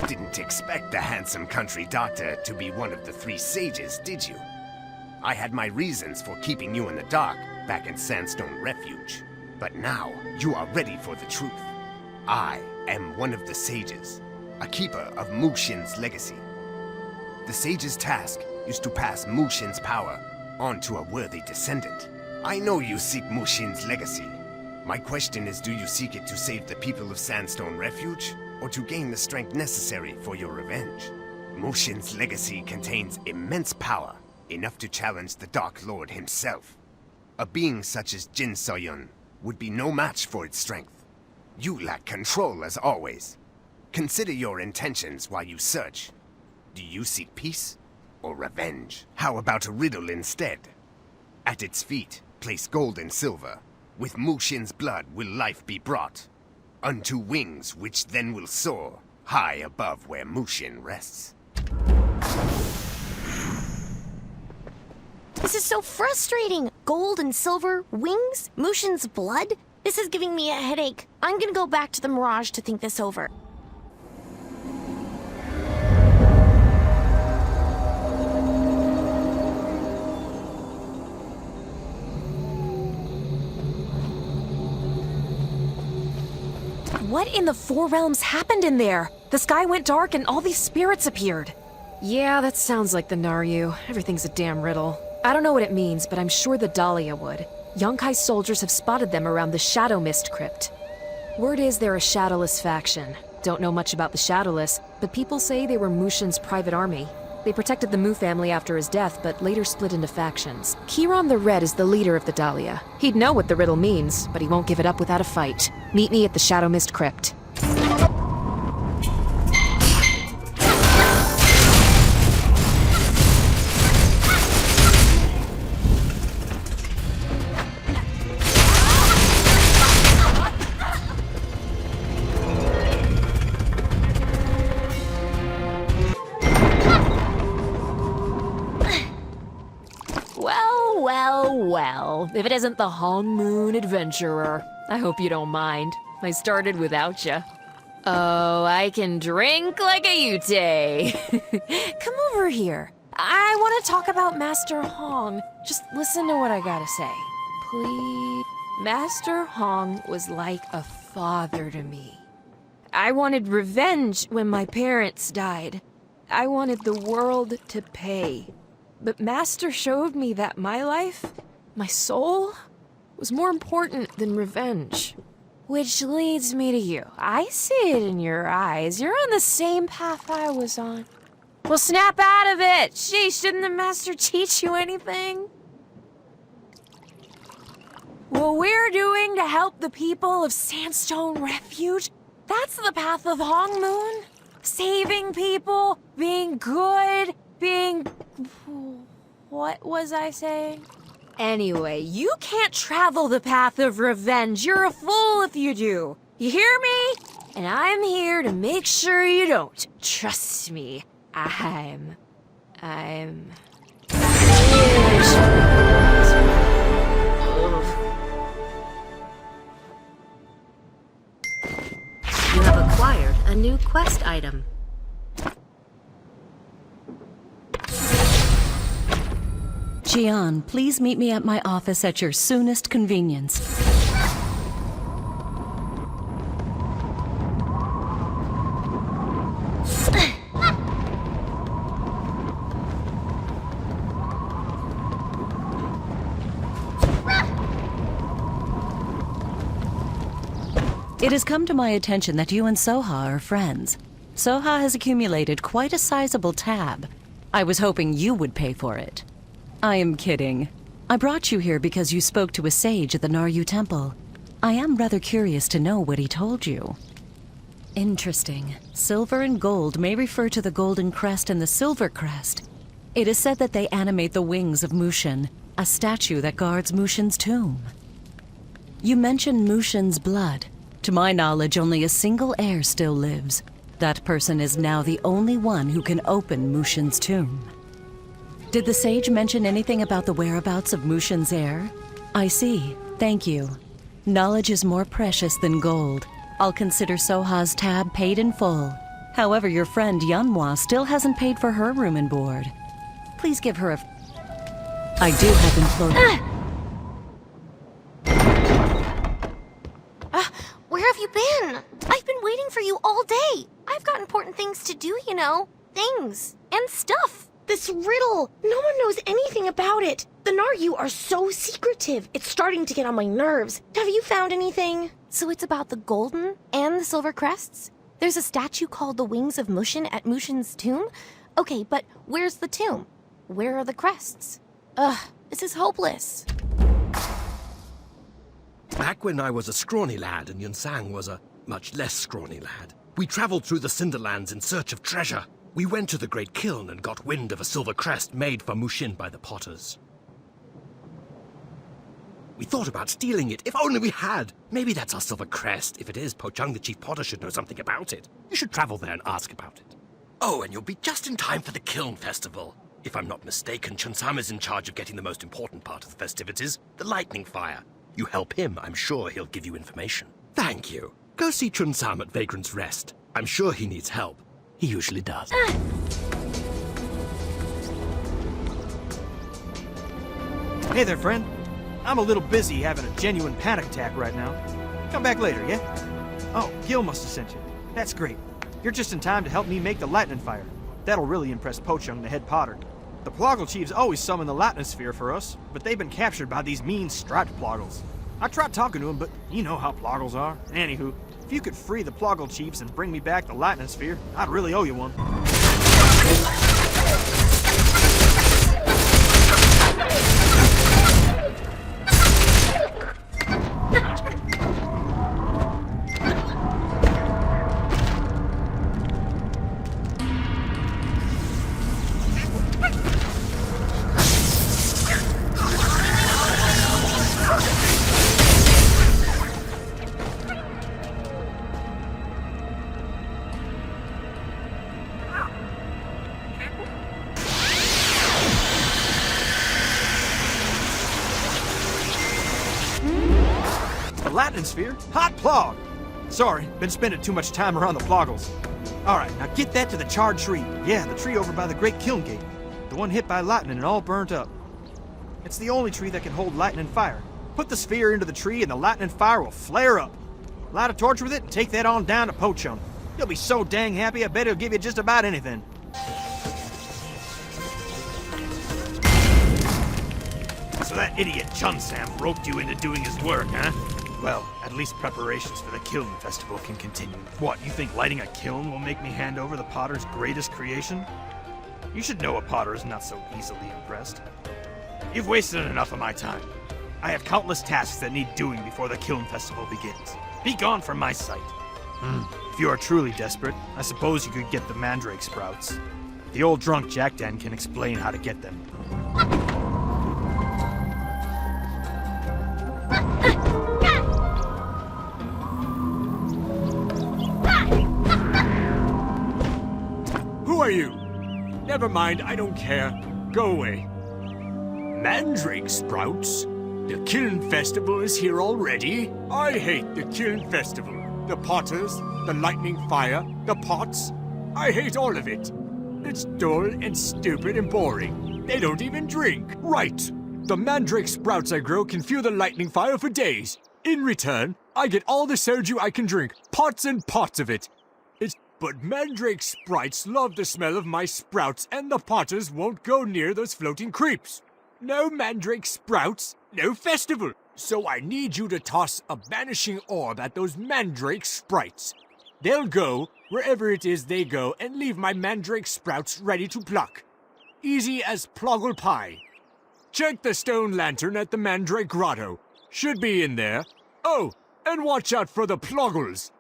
C: Didn't expect the handsome country doctor to be one of the 3 sages, did you? I had my reasons for keeping you in the dark back in Sandstone Refuge. But now, you are ready for the truth. I am one of the sages, a keeper of Mushin's legacy. The sage's task is to pass Mushin's power on to a worthy descendant. I know you seek Mushin's legacy. My question is, do you seek it to save the people of Sandstone Refuge, or to gain the strength necessary for your revenge? Mushin's legacy contains immense power, enough to challenge the Dark Lord himself. A being such as Jin Soyun would be no match for its strength. You lack control as always. Consider your intentions while you search. Do you seek peace or revenge? How about a riddle instead? At its feet, place gold and silver. With Mushin's blood will life be brought. Unto wings which then will soar, high above where Mushin rests.
J: This is so frustrating! Gold and silver, wings, Mushin's blood? This is giving me a headache. I'm gonna go back to the Mirage to think this over.
M: What in the Four Realms happened in there? The sky went dark and all these spirits appeared. Yeah, that sounds like the Naryu. Everything's a damn riddle. I don't know what it means, but I'm sure the Dahlia would. Yonkai's soldiers have spotted them around the Shadow Mist Crypt. Word is they're a Shadowless faction. Don't know much about the Shadowless, but people say they were Mushin's private army. They protected the Mu family after his death, but later split into factions. Kiron the Red is the leader of the Dahlia. He'd know what the riddle means, but he won't give it up without a fight. Meet me at the Shadow Mist Crypt. Well, if it isn't the Hong Moon Adventurer. I hope you don't mind. I started without you. Oh, I can drink like a Yute. Come over here. I want to talk about Master Hong. Just listen to what I gotta say. Please. Master Hong was like a father to me. I wanted revenge when my parents died. I wanted the world to pay. But Master showed me that my life, my soul, was more important than revenge. Which leads me to you. I see it in your eyes. You're on the same path I was on. Well, snap out of it! Sheesh, didn't the Master teach you anything? What we're doing to help the people of Sandstone Refuge, that's the path of Hong Moon. Saving people, being good, being... What was I saying? Anyway, you can't travel the path of revenge. You're a fool if you do. You hear me? And I'm here to make sure you don't. Trust me. I'm...
W: You have acquired a new quest item.
F: Qian, please meet me at my office at your soonest convenience. It has come to my attention that you and Soha are friends. Soha has accumulated quite a sizable tab. I was hoping you would pay for it. I am kidding. I brought you here because you spoke to a sage at the Naryu Temple. I am rather curious to know what he told you. Interesting. Silver and gold may refer to the golden crest and the silver crest. It is said that they animate the wings of Mushin, a statue that guards Mushin's tomb. You mentioned Mushin's blood. To my knowledge, only a single heir still lives. That person is now the only one who can open Mushin's tomb. Did the sage mention anything about the whereabouts of Mushin's heir? I see. Thank you. Knowledge is more precious than gold. I'll consider Soha's tab paid in full. However, your friend Yanhua still hasn't paid for her room and board. Please give her a... I do have employees.
J: Where have you been? I've been waiting for you all day. I've got important things to do, you know. Things. And stuff.
D: This riddle! No one knows anything about it. The Naryu are so secretive. It's starting to get on my nerves. Have you found anything?
J: So it's about the golden and the silver crests? There's a statue called the Wings of Mushin at Mushin's tomb? Okay, but where's the tomb? Where are the crests? Ugh, this is hopeless.
N: Back when I was a scrawny lad and Yunsang was a much less scrawny lad, we traveled through the Cinderlands in search of treasure. We went to the Great Kiln and got wind of a silver crest made for Mushin by the potters. We thought about stealing it, if only we had. Maybe that's our silver crest. If it is, Po-chung, the chief potter, should know something about it. You should travel there and ask about it. Oh, and you'll be just in time for the Kiln Festival. If I'm not mistaken, Chunsama's in charge of getting the most important part of the festivities, the lightning fire. You help him, I'm sure he'll give you information. Thank you. Go see Chunsam at Vagrant's Rest. I'm sure he needs help. He usually does.
V: Hey there, friend. I'm a little busy having a genuine panic attack right now. Come back later, yeah? Oh, Gil must have sent you. That's great. You're just in time to help me make the lightning fire. That'll really impress Po-chung, the head potter. The Ploggles chiefs always summon the lightning sphere for us, but they've been captured by these mean striped Ploggles. I tried talking to them, but you know how Ploggles are. Anywho, if you could free the Ploggle chiefs and bring me back the lightning sphere, I'd really owe you one. Lightning sphere? Hot plog! Sorry, been spending too much time around the Ploggles. Alright, now get that to the charred tree. Yeah, the tree over by the Great Kiln Gate. The one hit by lightning and all burnt up. It's the only tree that can hold lightning fire. Put the sphere into the tree and the lightning fire will flare up. Light a torch with it and take that on down to Po-chung. He'll be so dang happy, I bet he'll give you just about anything. So that idiot Chunsam roped you into doing his work, huh? Well, at least preparations for the Kiln Festival can continue. What, you think lighting a kiln will make me hand over the potter's greatest creation? You should know a potter is not so easily impressed. You've wasted enough of my time. I have countless tasks that need doing before the Kiln Festival begins. Be gone from my sight. If you are truly desperate, I suppose you could get the mandrake sprouts. The old drunk Jackdan can explain how to get them.
L: Who are you? Never mind, I don't care. Go away. Mandrake sprouts? The Kiln Festival is here already? I hate the Kiln Festival. The potters, the lightning fire, the pots. I hate all of it. It's dull and stupid and boring. They don't even drink. Right. The mandrake sprouts I grow can fuel the lightning fire for days. In return, I get all the soju I can drink. Pots and pots of it. But mandrake sprites love the smell of my sprouts, and the potters won't go near those floating creeps. No mandrake sprouts, no festival. So I need you to toss a banishing orb at those mandrake sprites. They'll go wherever it is they go and leave my mandrake sprouts ready to pluck. Easy as Ploggle pie. Check the stone lantern at the mandrake grotto. Should be in there. Oh, and watch out for the Ploggles.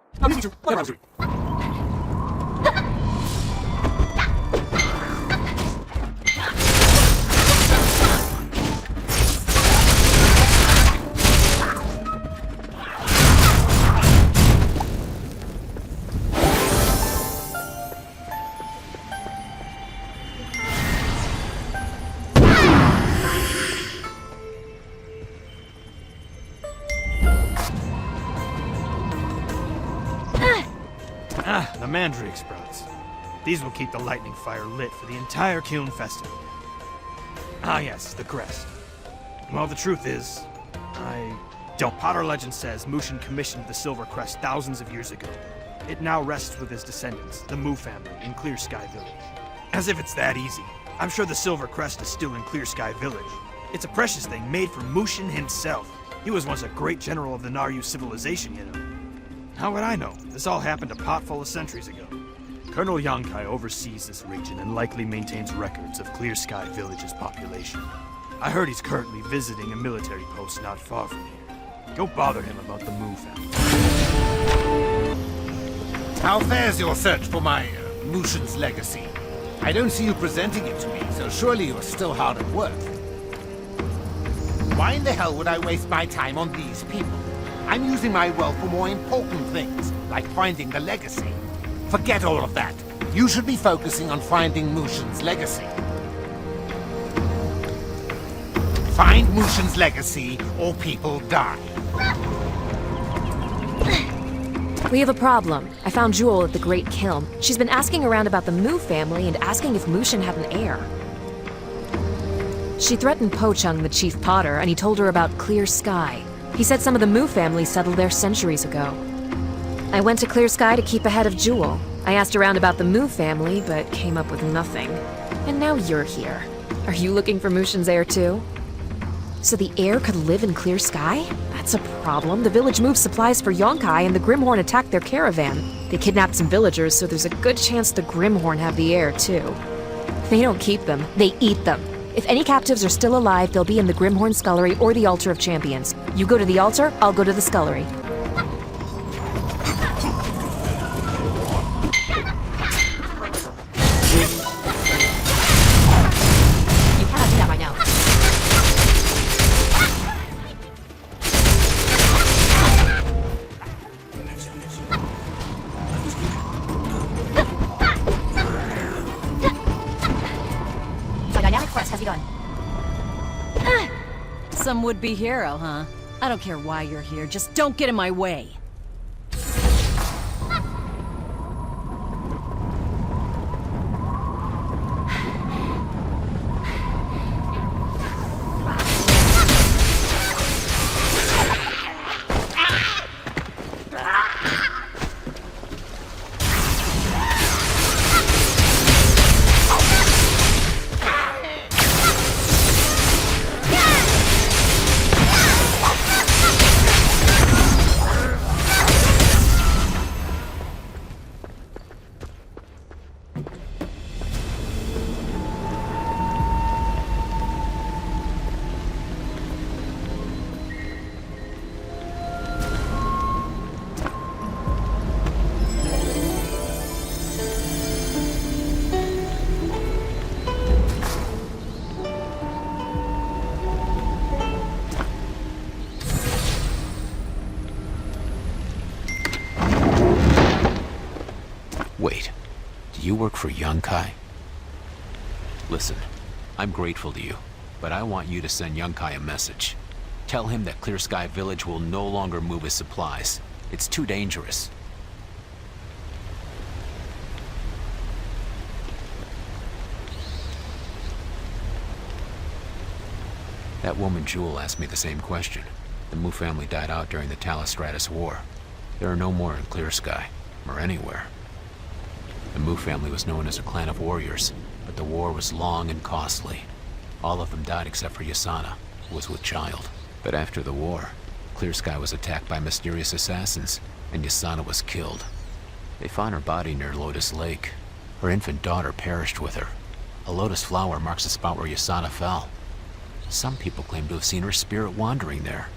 B: The mandrake sprouts. These will keep the lightning fire lit for the entire Kiln Festival. Ah yes, the crest. Well, the truth is, I don't. Potter legend says Mushin commissioned the Silver Crest thousands of years ago. It now rests with his descendants, the Mu family, in Clear Sky Village. As if it's that easy. I'm sure the Silver Crest is still in Clear Sky Village. It's a precious thing made for Mushin himself. He was once a great general of the Naryu civilization, you know. How would I know? This all happened a pot full of centuries ago. Colonel Yonkai oversees this region and likely maintains records of Clear Sky Village's population. I heard he's currently visiting a military post not far from here. Don't bother him about the Mu family.
G: How fares your search for my Mushin's legacy? I don't see you presenting it to me, so surely you're still hard at work. Why in the hell would I waste my time on these people? I'm using my wealth for more important things, like finding the legacy. Forget all of that. You should be focusing on finding Mushin's legacy. Find Mushin's legacy, or people die.
M: We have a problem. I found Jewel at the Great Kiln. She's been asking around about the Mu family and asking if Mushin had an heir. She threatened Pochung, the chief potter, and he told her about Clear Sky. He said some of the Mu family settled there centuries ago. I went to Clear Sky to keep ahead of Jewel. I asked around about the Mu family, but came up with nothing. And now you're here. Are you looking for Mushin's heir too? So the heir could live in Clear Sky? That's a problem. The village moved supplies for Yonkai and the Grimhorn attacked their caravan. They kidnapped some villagers, so there's a good chance the Grimhorn have the heir too. They don't keep them, they eat them. If any captives are still alive, they'll be in the Grimhorn Scullery or the Altar of Champions. You go to the altar, I'll go to the Scullery.
J: You cannot do that right now. The dynamic quest has begun.
F: Some would-be hero, huh? I don't care why you're here, just don't get in my way.
P: Wait, do you work for Yonkai? Listen, I'm grateful to you, but I want you to send Yonkai a message. Tell him that Clear Sky Village will no longer move his supplies. It's too dangerous. That woman Jewel asked me the same question. The Mu family died out during the Stratus War. There are no more in Clear Sky, or anywhere. The Mu family was known as a clan of warriors, but the war was long and costly. All of them died except for Yasana, who was with child. But after the war, Clear Sky was attacked by mysterious assassins, and Yasana was killed. They found her body near Lotus Lake. Her infant daughter perished with her. A lotus flower marks the spot where Yasana fell. Some people claim to have seen her spirit wandering there.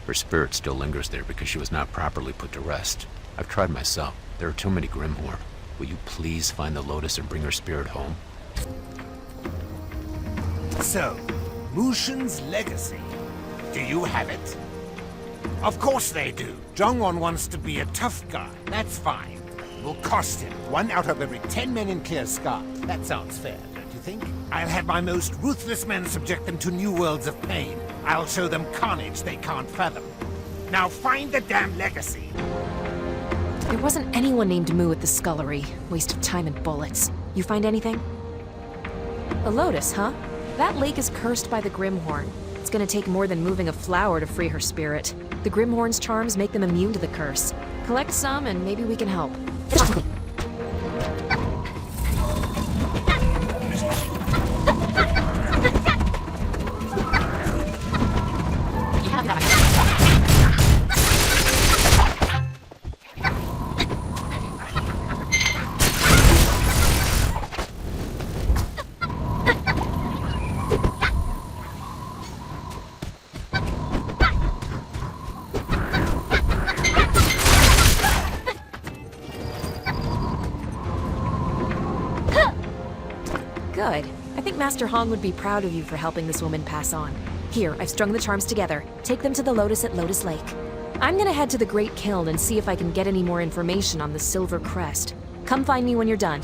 P: Her spirit still lingers there because she was not properly put to rest. I've tried myself. There are too many Grimhorn. Will you please find the lotus and bring her spirit home?
G: So, Mushin's legacy. Do you have it? Of course they do. Jongwon wants to be a tough guy. That's fine. Will cost him 1 out of every 10 men in Clear Sky. That sounds fair, don't you think? I'll have my most ruthless men subject them to new worlds of pain. I'll show them carnage they can't fathom. Now find the damn legacy.
M: There wasn't anyone named Mu at the scullery. Waste of time and bullets. You find anything? A lotus, huh? That lake is cursed by the Grimhorn. It's gonna take more than moving a flower to free her spirit. The Grimhorn's charms make them immune to the curse. Collect some and maybe we can help. Good. I think Master Hong would be proud of you for helping this woman pass on. Here, I've strung the charms together. Take them to the Lotus at Lotus Lake. I'm gonna head to the Great Kiln and see if I can get any more information on the Silver Crest. Come find me when you're done.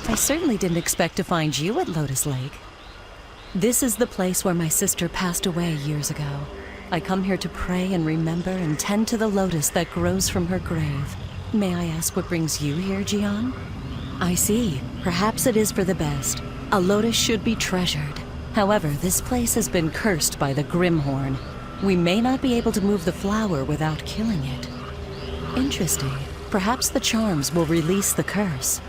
F: I certainly didn't expect to find you at Lotus Lake. This is the place where my sister passed away years ago. I come here to pray and remember and tend to the lotus that grows from her grave. May I ask what brings you here, Jian? I see. Perhaps it is for the best. A lotus should be treasured. However, this place has been cursed by the Grimhorn. We may not be able to move the flower without killing it. Interesting. Perhaps the charms will release the curse.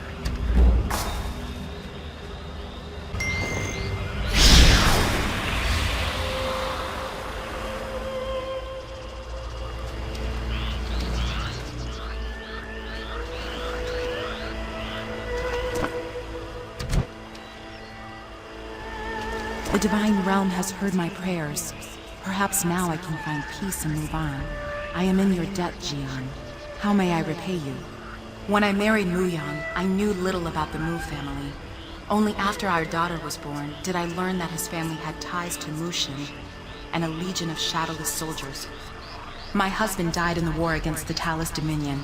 I: The Divine Realm has heard my prayers. Perhaps now I can find peace and move on. I am in your debt, Jian. How may I repay you? When I married Mu Yang, I knew little about the Mu family. Only after our daughter was born did I learn that his family had ties to Mushin and a legion of shadowless soldiers. My husband died in the war against the Talus Dominion.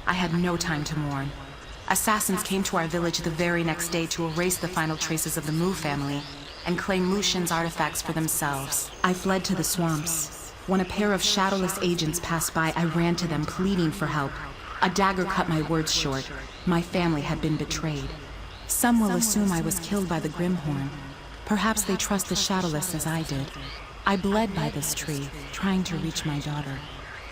I: I had no time to mourn. Assassins came to our village the very next day to erase the final traces of the Mu family and claim Mushin's artifacts for themselves. I fled to the swamps. When a pair of shadowless agents passed by, I ran to them, pleading for help. A dagger cut my words short. My family had been betrayed. Some will assume I was killed by the Grimhorn. Perhaps they trust the shadowless as I did. I bled by this tree, trying to reach my daughter.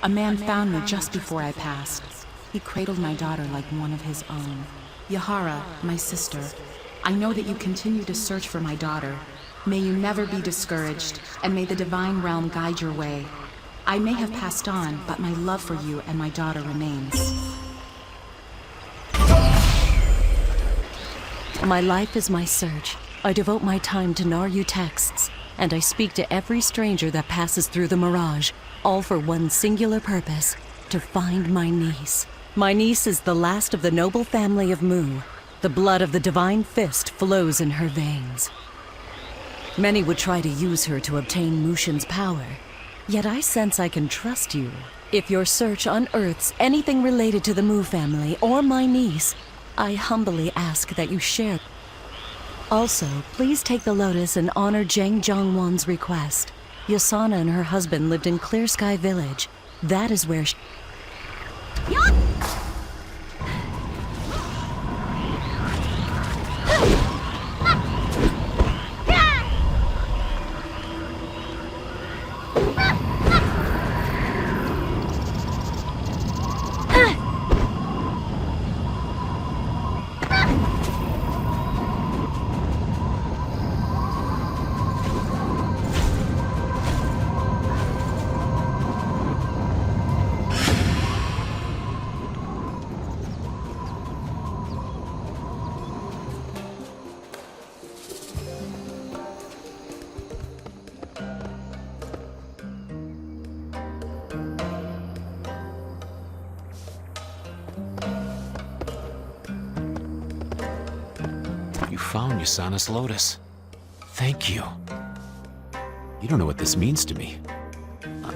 I: A man found me just before I passed. He cradled my daughter like one of his own. Yahara, my sister, I know that you continue to search for my daughter. May you never be discouraged, and may the Divine Realm guide your way. I may have passed on, but my love for you and my daughter remains.
F: My life is my search. I devote my time to Naryu texts, and I speak to every stranger that passes through the Mirage, all for one singular purpose, to find my niece. My niece is the last of the noble family of Mu. The blood of the Divine Fist flows in her veins. Many would try to use her to obtain Mushin's power, yet I sense I can trust you. If your search unearths anything related to the Mu family or my niece, I humbly ask that you share. Also, please take the lotus and honor Zhang Zhongwan's request. Yasana and her husband lived in Clear Sky Village. That is where
P: You found Yasana's lotus. Thank you. You don't know what this means to me.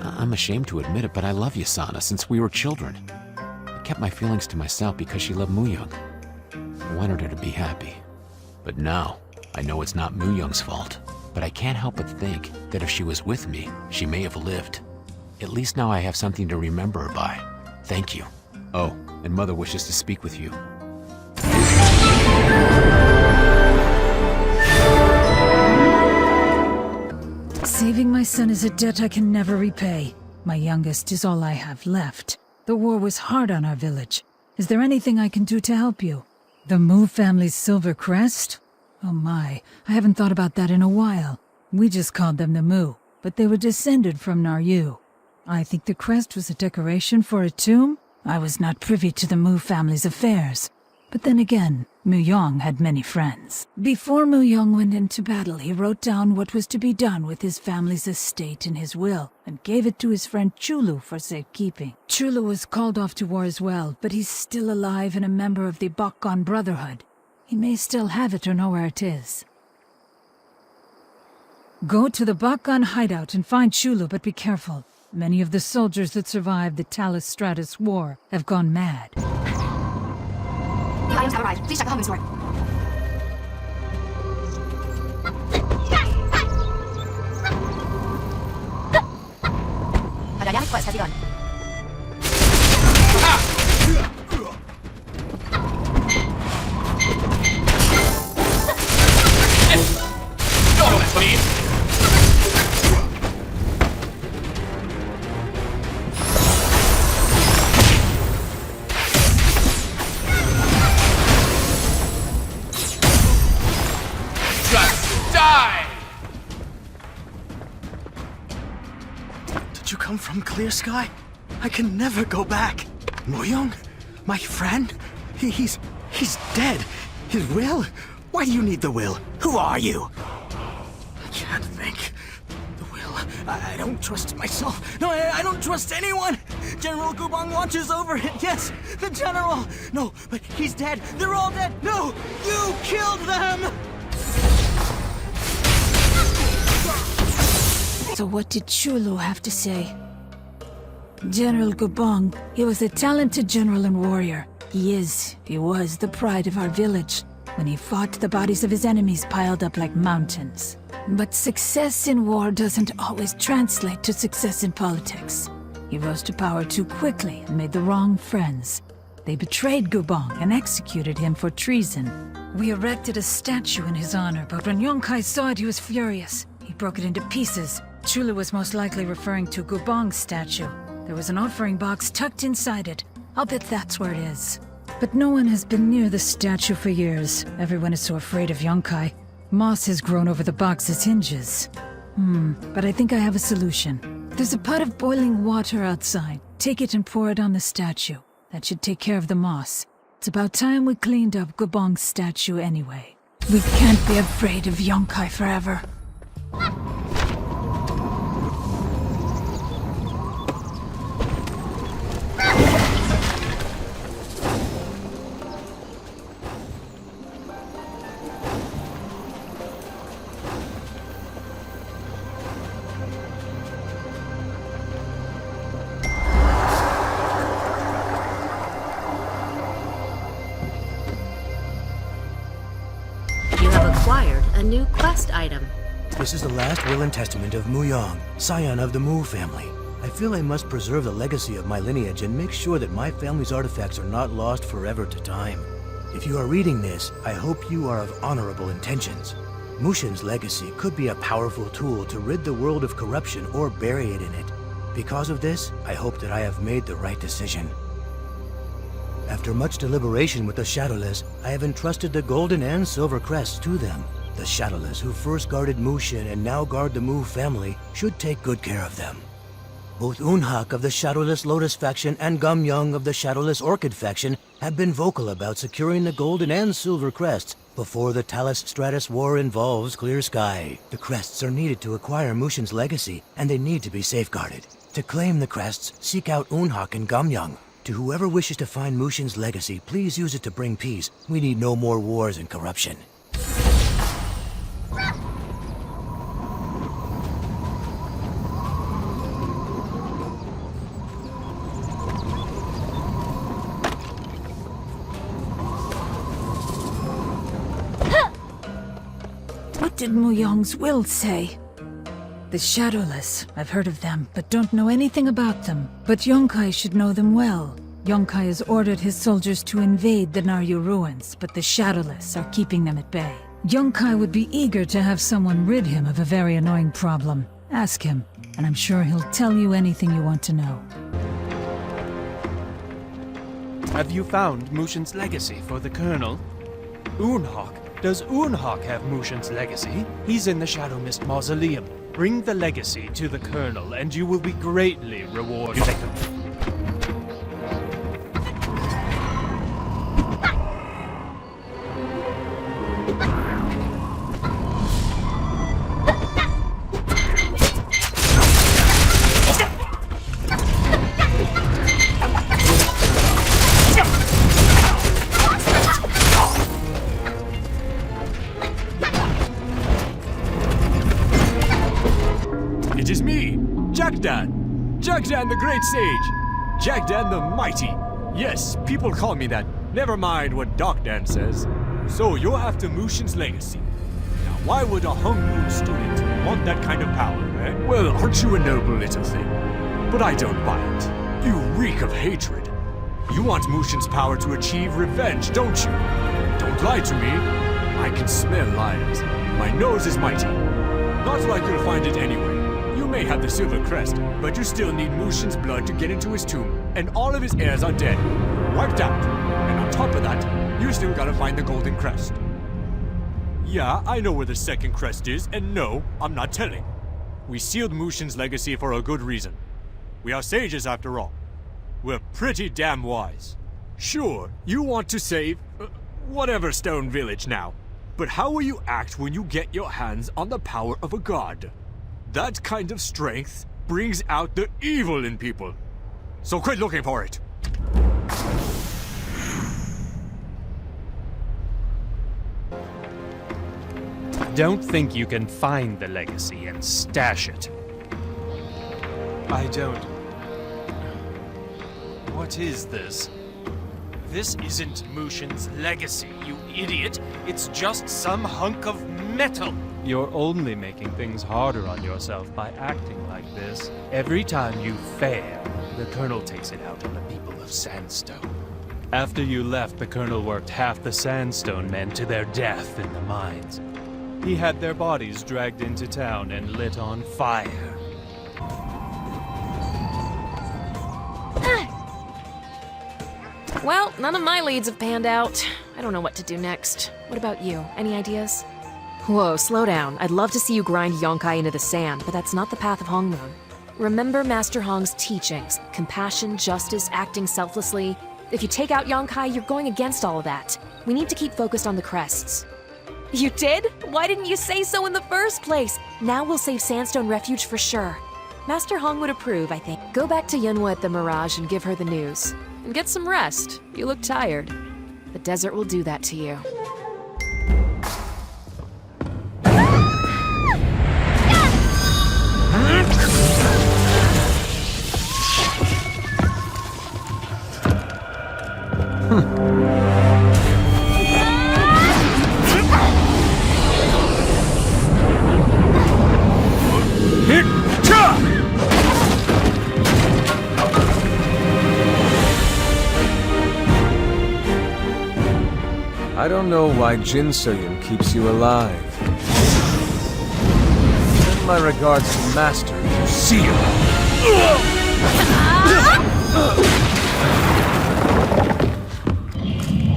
P: I'm ashamed to admit it, but I love Yasana since we were children. I kept my feelings to myself because she loved Muyang. I wanted her to be happy. But now, I know it's not Muyang's fault. But I can't help but think that if she was with me, she may have lived. At least now I have something to remember her by. Thank you. Oh, and Mother wishes to speak with you.
O: Saving my son is a debt I can never repay. My youngest is all I have left. The war was hard on our village. Is there anything I can do to help you? The Mu family's silver crest? Oh my, I haven't thought about that in a while. We just called them the Mu, but they were descended from Naryu. I think the crest was a decoration for a tomb? I was not privy to the Mu family's affairs. But then again, Muyang had many friends. Before Muyang went into battle, he wrote down what was to be done with his family's estate in his will, and gave it to his friend Chulu for safekeeping. Chulu was called off to war as well, but he's still alive and a member of the Bakgon Brotherhood. He may still have it or know where it is. Go to the Bakgon hideout and find Chulu, but be careful. Many of the soldiers that survived the Talus-Stratus war have gone mad.
M: New items have arrived. Please check the home store. A dynamic quest has begun.
L: No, that's me.
Q: Did you come from Clear Sky? I can never go back. Muyang? My friend? He's dead. His will? Why do you need the will? Who are you? I can't think. The will. I don't trust myself. No, I don't trust anyone. General Gubong watches over it. Yes, the general. No, but he's dead. They're all dead. No, you killed them.
O: So what did Chulu have to say? General Gubong, he was a talented general and warrior. He was the pride of our village. When he fought, the bodies of his enemies piled up like mountains. But success in war doesn't always translate to success in politics. He rose to power too quickly and made the wrong friends. They betrayed Gubong and executed him for treason. We erected a statue in his honor, but when Yongkai saw it, he was furious. He broke it into pieces. Chulu was most likely referring to Gubong's statue. There was an offering box tucked inside it. I'll bet that's where it is. But no one has been near the statue for years. Everyone is so afraid of Yongkai. Moss has grown over the box's hinges. But I think I have a solution. There's a pot of boiling water outside. Take it and pour it on the statue. That should take care of the moss. It's about time we cleaned up Gubong's statue anyway. We can't be afraid of Yongkai forever.
R: You have acquired a new quest item.
A: This is the last will and testament of Mu Yong, scion of the Mu family. I feel I must preserve the legacy of my lineage and make sure that my family's artifacts are not lost forever to time. If you are reading this, I hope you are of honorable intentions. Mushin's legacy could be a powerful tool to rid the world of corruption or bury it in it. Because of this, I hope that I have made the right decision. After much deliberation with the Shadowless, I have entrusted the Golden and Silver Crests to them. The Shadowless, who first guarded Mushin and now guard the Mu family, should take good care of them. Both Unhak of the Shadowless Lotus faction and Gamyang of the Shadowless Orchid faction have been vocal about securing the Golden and Silver Crests before the Talus-Stratus war involves Clear Sky. The crests are needed to acquire Mushin's legacy, and they need to be safeguarded. To claim the crests, seek out Unhak and Gamyang. To whoever wishes to find Mushin's legacy, please use it to bring peace. We need no more wars and corruption.
O: What did Mu Yong's will say? The Shadowless. I've heard of them, but don't know anything about them. But Yongkai should know them well. Yongkai has ordered his soldiers to invade the Naryu ruins, but the Shadowless are keeping them at bay. Yongkai would be eager to have someone rid him of a very annoying problem. Ask him, and I'm sure he'll tell you anything you want to know.
E: Have you found Mushin's legacy for the Colonel? Unhak. Does Unhak have Mushin's legacy? He's in the Shadow Mist Mausoleum. Bring the legacy to the Colonel, and you will be greatly rewarded.
L: It is me, Jakdan! Jakdan the Great Sage! Jakdan the Mighty! Yes, people call me that. Never mind what Dokdan says. So you're after Mushin's legacy. Now why would a Hung Moon student want that kind of power, eh? Well, aren't you a noble little thing? But I don't buy it. You reek of hatred. You want Mushin's power to achieve revenge, don't you? Don't lie to me. I can smell lies. My nose is mighty. Not like you'll find it anyway. You may have the Silver Crest, but you still need Mushin's blood to get into his tomb, and all of his heirs are dead. Wiped out. And on top of that, you still gotta find the Golden Crest. Yeah, I know where the second crest is, and no, I'm not telling. We sealed Mushin's legacy for a good reason. We are sages after all. We're pretty damn wise. Sure, you want to save, whatever Stone Village now. But how will you act when you get your hands on the power of a god? That kind of strength brings out the evil in people. So quit looking for it.
E: Don't think you can find the legacy and stash it. I don't... What is this? This isn't Mushin's legacy, you idiot. It's just some hunk of metal. You're only making things harder on yourself by acting like this. Every time you fail, the Colonel takes it out on the people of Sandstone. After you left, the Colonel worked half the Sandstone men to their death in the mines. He had their bodies dragged into town and lit on fire.
M: Well, none of my leads have panned out. I don't know what to do next. What about you? Any ideas? Whoa, slow down. I'd love to see you grind Yongkai into the sand, but that's not the path of Hongmoon. Remember Master Hong's teachings. Compassion, justice, acting selflessly. If you take out Yongkai, you're going against all of that. We need to keep focused on the crests. You did? Why didn't you say so in the first place? Now we'll save Sandstone Refuge for sure. Master Hong would approve, I think. Go back to Yunhua at the Mirage and give her the news. And get some rest. You look tired. The desert will do that to you.
H: I don't know why Jin Soyun keeps you alive. Send my regards to Master if you see him.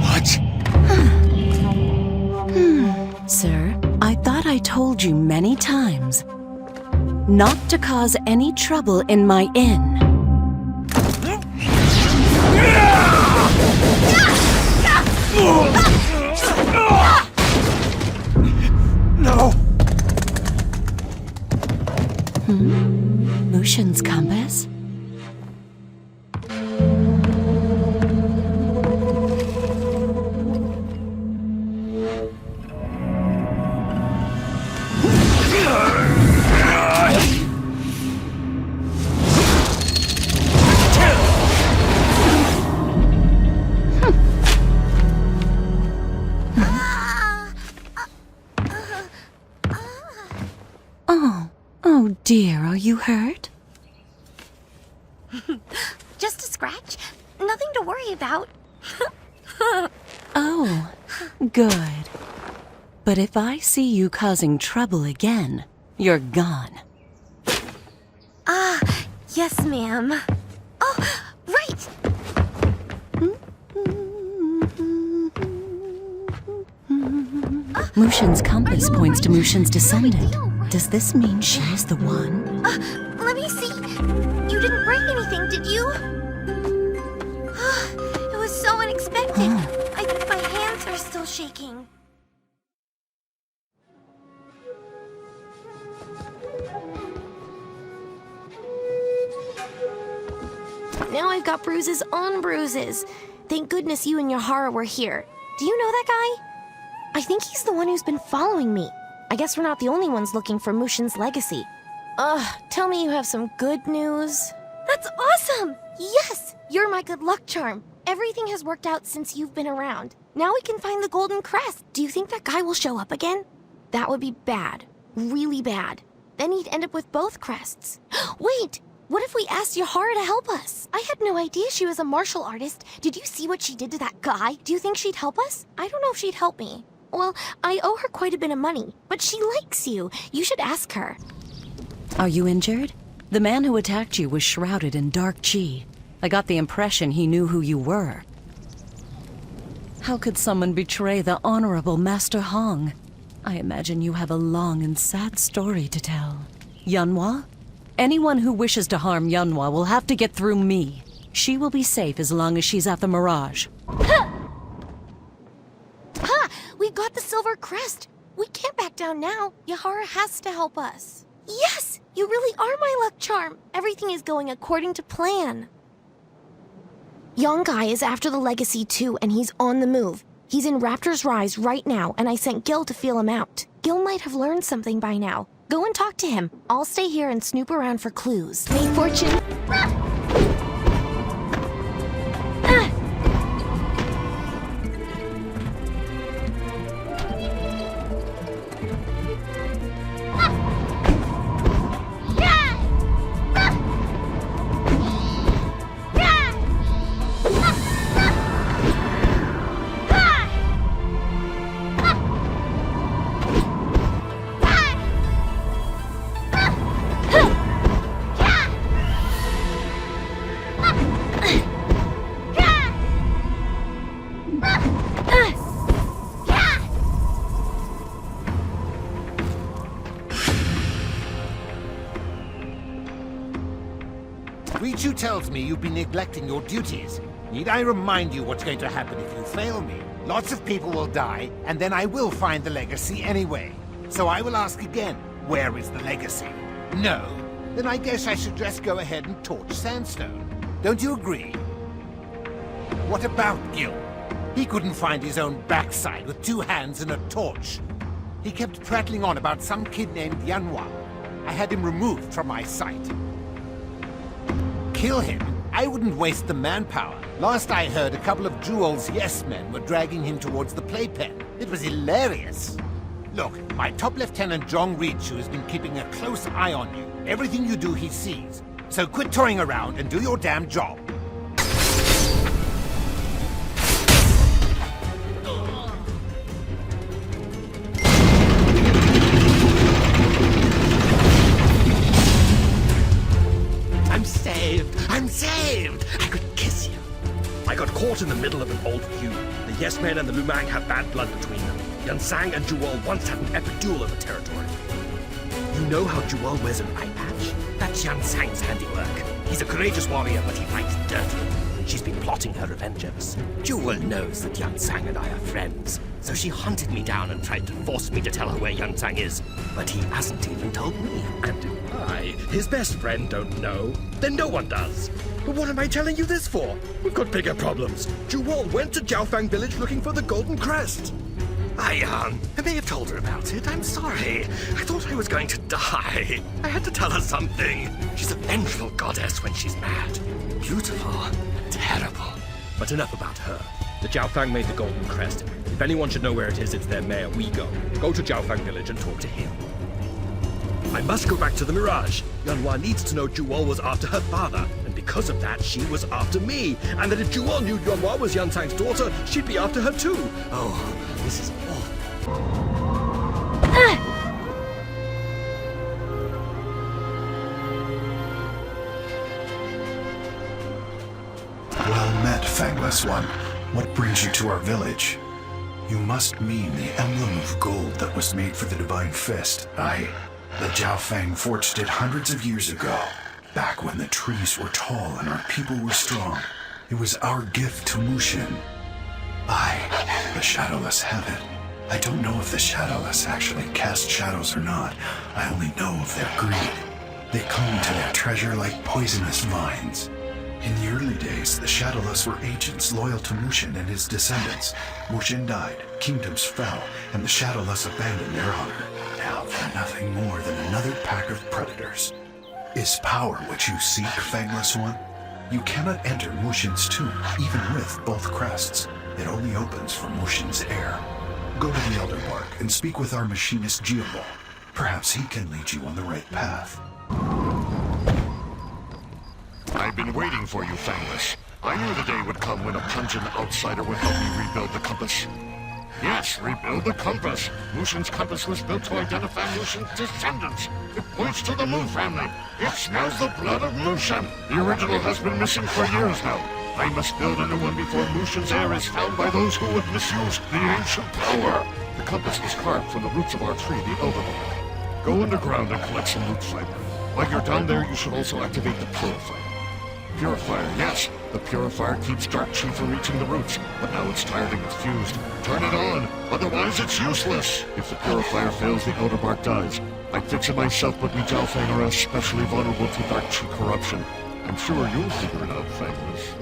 F: What? Sir, I thought I told you many times not to cause any trouble in my inn.
H: No!
F: Mushin's compass? Oh dear, are you hurt?
J: Just a scratch. Nothing to worry about.
F: Oh, good. But if I see you causing trouble again, you're gone.
J: Ah, yes, ma'am. Oh, right!
F: Mushin's compass points to Mushin's descendant. Does this mean she is the one?
J: Let me see. You didn't break anything, did you? It was so unexpected. I think my hands are still shaking. Now I've got bruises on bruises. Thank goodness you and Yahara were here. Do you know that guy? I think he's the one who's been following me. I guess we're not the only ones looking for Mushin's legacy. Tell me you have some good news. That's awesome! Yes! You're my good luck charm. Everything has worked out since you've been around. Now we can find the golden crest. Do you think that guy will show up again? That would be bad. Really bad. Then he'd end up with both crests. Wait! What if we asked Yahara to help us? I had no idea she was a martial artist. Did you see what she did to that guy? Do you think she'd help us? I don't know if she'd help me. Well, I owe her quite a bit of money, but she likes you. You should ask her.
F: Are you injured? The man who attacked you was shrouded in dark chi. I got the impression he knew who you were. How could someone betray the honorable Master Hong? I imagine you have a long and sad story to tell. Yunhua? Anyone who wishes to harm Yunhua will have to get through me. She will be safe as long as she's at the Mirage.
J: We got the silver crest. We can't back down now. Yahara has to help us. Yes! You really are my luck charm. Everything is going according to plan. Yongkai is after the legacy too, and he's on the move. He's in Raptor's Rise right now, and I sent Gil to feel him out. Gil might have learned something by now. Go and talk to him. I'll stay here and snoop around for clues. May fortune...
G: Richu tells me you've been neglecting your duties. Need I remind you what's going to happen if you fail me? Lots of people will die, and then I will find the legacy anyway. So I will ask again, where is the legacy? No? Then I guess I should just go ahead and torch Sandstone. Don't you agree? What about Gil? He couldn't find his own backside with 2 hands and a torch. He kept prattling on about some kid named Yunhua. I had him removed from my sight. Kill him? I wouldn't waste the manpower. Last I heard, a couple of Jewel's yes-men were dragging him towards the playpen. It was hilarious. Look, my top lieutenant Zhong Richu has been keeping a close eye on you. Everything you do, he sees. So quit toying around and do your damn job.
N: old feud. The Yes Men and the Lumang have bad blood between them. Yunsang and Juwal once had an epic duel over territory. You know how Juwal wears an eye patch? That's Yunsang's handiwork. He's a courageous warrior, but he fights dirty. She's been plotting her revenge ever since. Juwal knows that Yunsang and I are friends, so she hunted me down and tried to force me to tell her where Yunsang is. But he hasn't even told me. And if I, his best friend, don't know, then no one does. But what am I telling you this for? We've got bigger problems. Juwal went to Jiaofang village looking for the Golden Crest. I may have told her about it. I'm sorry. I thought I was going to die. I had to tell her something. She's a vengeful goddess when she's mad. Beautiful. Terrible. But enough about her. The Jiaofang made the Golden Crest. If anyone should know where it is, it's their mayor, We Go. Go to Jiaofang village and talk to him. I must go back to the Mirage. Yanhua needs to know Juwal was after her father, and because of that, she was after me. And that if Juwal knew Yanhua was Yunsang's daughter, she'd be after her too. Oh, this is awful.
K: Well met, Fangless One. What brings you to our village? You must mean the emblem of gold that was made for the Divine Fist. The Jiaofang forged it hundreds of years ago, back when the trees were tall and our people were strong. It was our gift to Mushin. The Shadowless have it. I don't know if the Shadowless actually cast shadows or not. I only know of their greed. They cling to their treasure like poisonous vines. In the early days, the Shadowless were agents loyal to Mushin and his descendants. Mushin died, kingdoms fell, and the Shadowless abandoned their honor. Now they're nothing more than another pack of predators. Is power what you seek, Fangless One? You cannot enter Mushin's tomb, even with both crests. It only opens for Mushin's heir. Go to the Elder Bark and speak with our machinist Geoball. Perhaps he can lead you on the right path.
R: I've been waiting for you, Fangless. I knew the day would come when a pungent outsider would help me rebuild the compass. Yes, rebuild the compass. Mushin's compass was built to identify Mushin's descendants. It points to the Mu family. It smells the blood of Mushin. The original has been missing for years now. I must build a new one before Mushin's heir is found by those who would misuse the ancient power. The compass was carved from the roots of our tree, the Overabundance. Go underground and collect some root fiber. While you're down there, you should also activate the Purifier. Purifier, yes. The Purifier keeps Dark Chi from reaching the roots, but now it's tired and confused. Turn it on, otherwise it's useless. If the Purifier fails, the Outer Bark dies. I'd fix it myself, but we Jiaofang are especially vulnerable to Dark Chi corruption. I'm sure you'll figure it out, Fangless.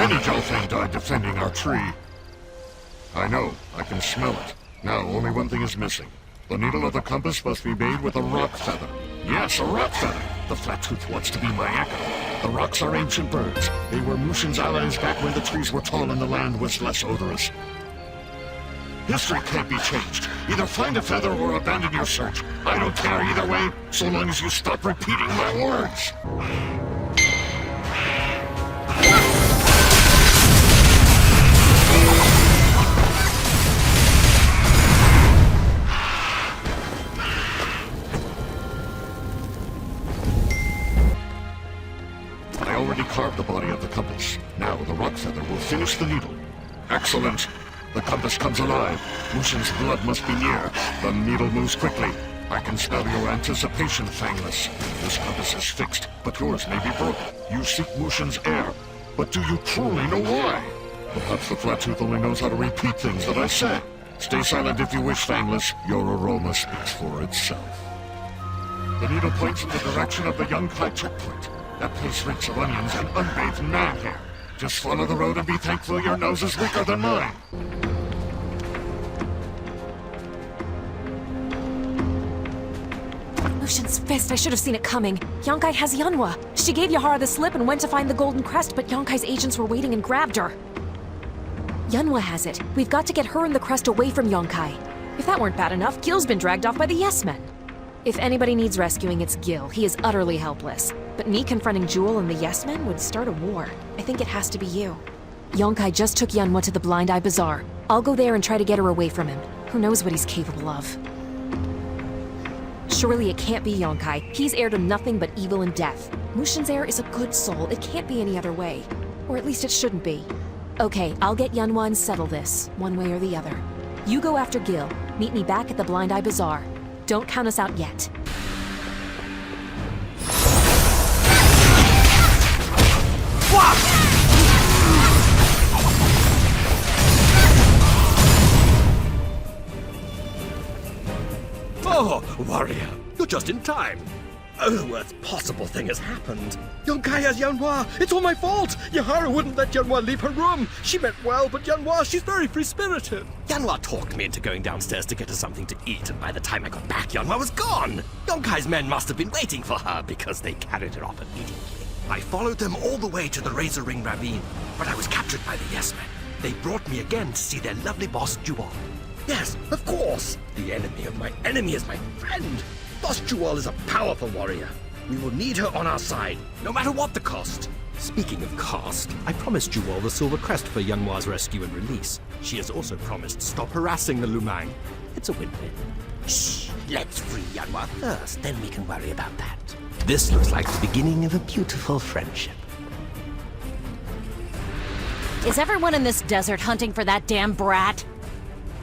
R: Many Jiaofang died defending our tree. I know, I can smell it. Now, only one thing is missing. The needle of the compass must be made with a rock feather. Yes, a rock feather! The flat-tooth wants to be my echo. The rocks are ancient birds. They were Mushin's allies back when the trees were tall and the land was less odorous. History can't be changed. Either find a feather or abandon your search. I don't care either way, so long as you stop repeating my words. I already carved the body of the compass. Now the rock feather will finish the needle. Excellent. The compass comes alive. Mushin's blood must be near. The needle moves quickly. I can smell your anticipation, Fangless. This compass is fixed, but yours may be broken. You seek Mushin's heir, but do you truly know why? Perhaps the Flattooth only knows how to repeat things that I say. Stay silent if you wish, Fangless. Your aroma speaks for itself. The needle points in the direction of the Yunkai checkpoint. That place reeks of onions and unbathed man hair. Just follow the road and be thankful your nose is weaker than mine.
M: Mushin's fist, I should have seen it coming. Yunkai has Yunhwa. She gave Yahara the slip and went to find the golden crest, but Yonkai's agents were waiting and grabbed her. Yunhwa has it. We've got to get her and the crest away from Yunkai. If that weren't bad enough, Gil's been dragged off by the Yes Men. If anybody needs rescuing, it's Gil. He is utterly helpless. But me confronting Jewel and the Yes Men would start a war. I think it has to be you. Yunkai just took Yunhwa to the Blind Eye Bazaar. I'll go there and try to get her away from him. Who knows what he's capable of? Surely it can't be Yunkai. He's heir to nothing but evil and death. Mushin's heir is a good soul. It can't be any other way. Or at least it shouldn't be. Okay, I'll get Yunhwa and settle this, one way or the other. You go after Gil. Meet me back at the Blind Eye Bazaar. Don't count us out yet.
N: Oh, warrior, you're just in time. Oh, the worst possible thing has happened. Yunkai has Yunhwa. It's all my fault. Yahara wouldn't let Yunhwa leave her room. She meant well, but Yunhwa, she's very free-spirited. Yunhwa talked me into going downstairs to get her something to eat, and by the time I got back, Yunhwa was gone. Yonkai's men must have been waiting for her because they carried her off immediately. I followed them all the way to the Razor Ring Ravine, but I was captured by the Yes Men. They brought me again to see their lovely boss, Jewel. Yes, of course. The enemy of my enemy is my friend. Boss Jewel is a powerful warrior. We will need her on our side, no matter what the cost. Speaking of cost, I promised Jewel the Silver Crest for Yunhwa's rescue and release. She has also promised to stop harassing the Lumang. It's a win-win. Shh, let's free Yunhwa first, then we can worry about that. This looks like the beginning of a beautiful friendship.
F: Is everyone in this desert hunting for that damn brat?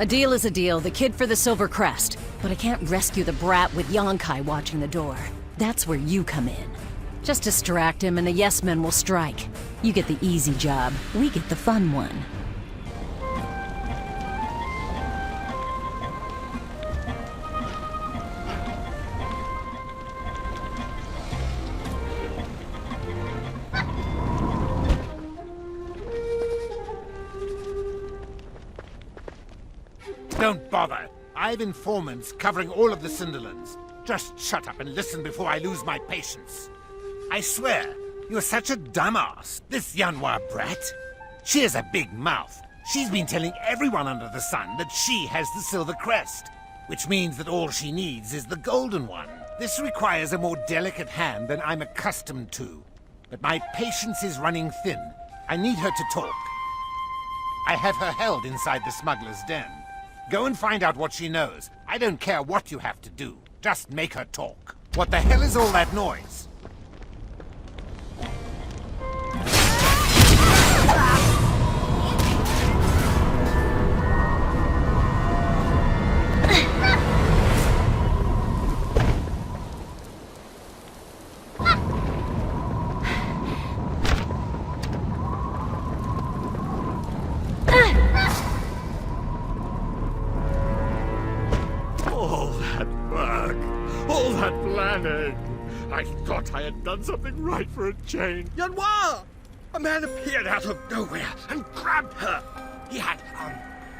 F: A deal is a deal, the kid for the Silver Crest. But I can't rescue the brat with Yunkai watching the door. That's where you come in. Just distract him and the Yes Men will strike. You get the easy job, we get the fun one.
G: Don't bother. I have informants covering all of the Cinderlands. Just shut up and listen before I lose my patience. I swear, you're such a dumbass, this Yunhwa brat. She has a big mouth. She's been telling everyone under the sun that she has the Silver Crest, which means that all she needs is the golden one. This requires a more delicate hand than I'm accustomed to. But my patience is running thin. I need her to talk. I have her held inside the smuggler's den. Go and find out what she knows. I don't care what you have to do. Just make her talk. What the hell is all that noise?
L: All that planning! I thought I had done something right for a change.
N: Yunhwa! A man appeared out of nowhere and grabbed her. He had,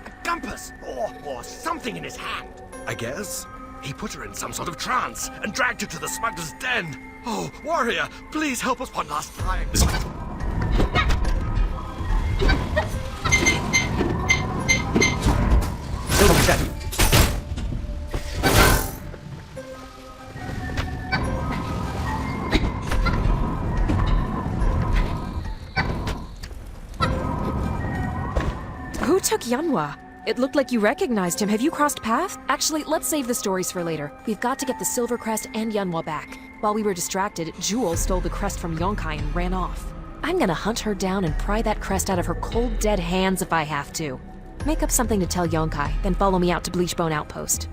N: a compass or something in his hand. I guess. He put her in some sort of trance and dragged her to the smuggler's den. Oh, warrior, please help us one last time.
M: Who took Yunhwa? It looked like you recognized him. Have you crossed paths? Actually, let's save the stories for later. We've got to get the Silver Crest and Yunhwa back. While we were distracted, Jewel stole the crest from Yunkai and ran off. I'm gonna hunt her down and pry that crest out of her cold, dead hands if I have to. Make up something to tell Yonkai, then follow me out to Bleachbone Outpost.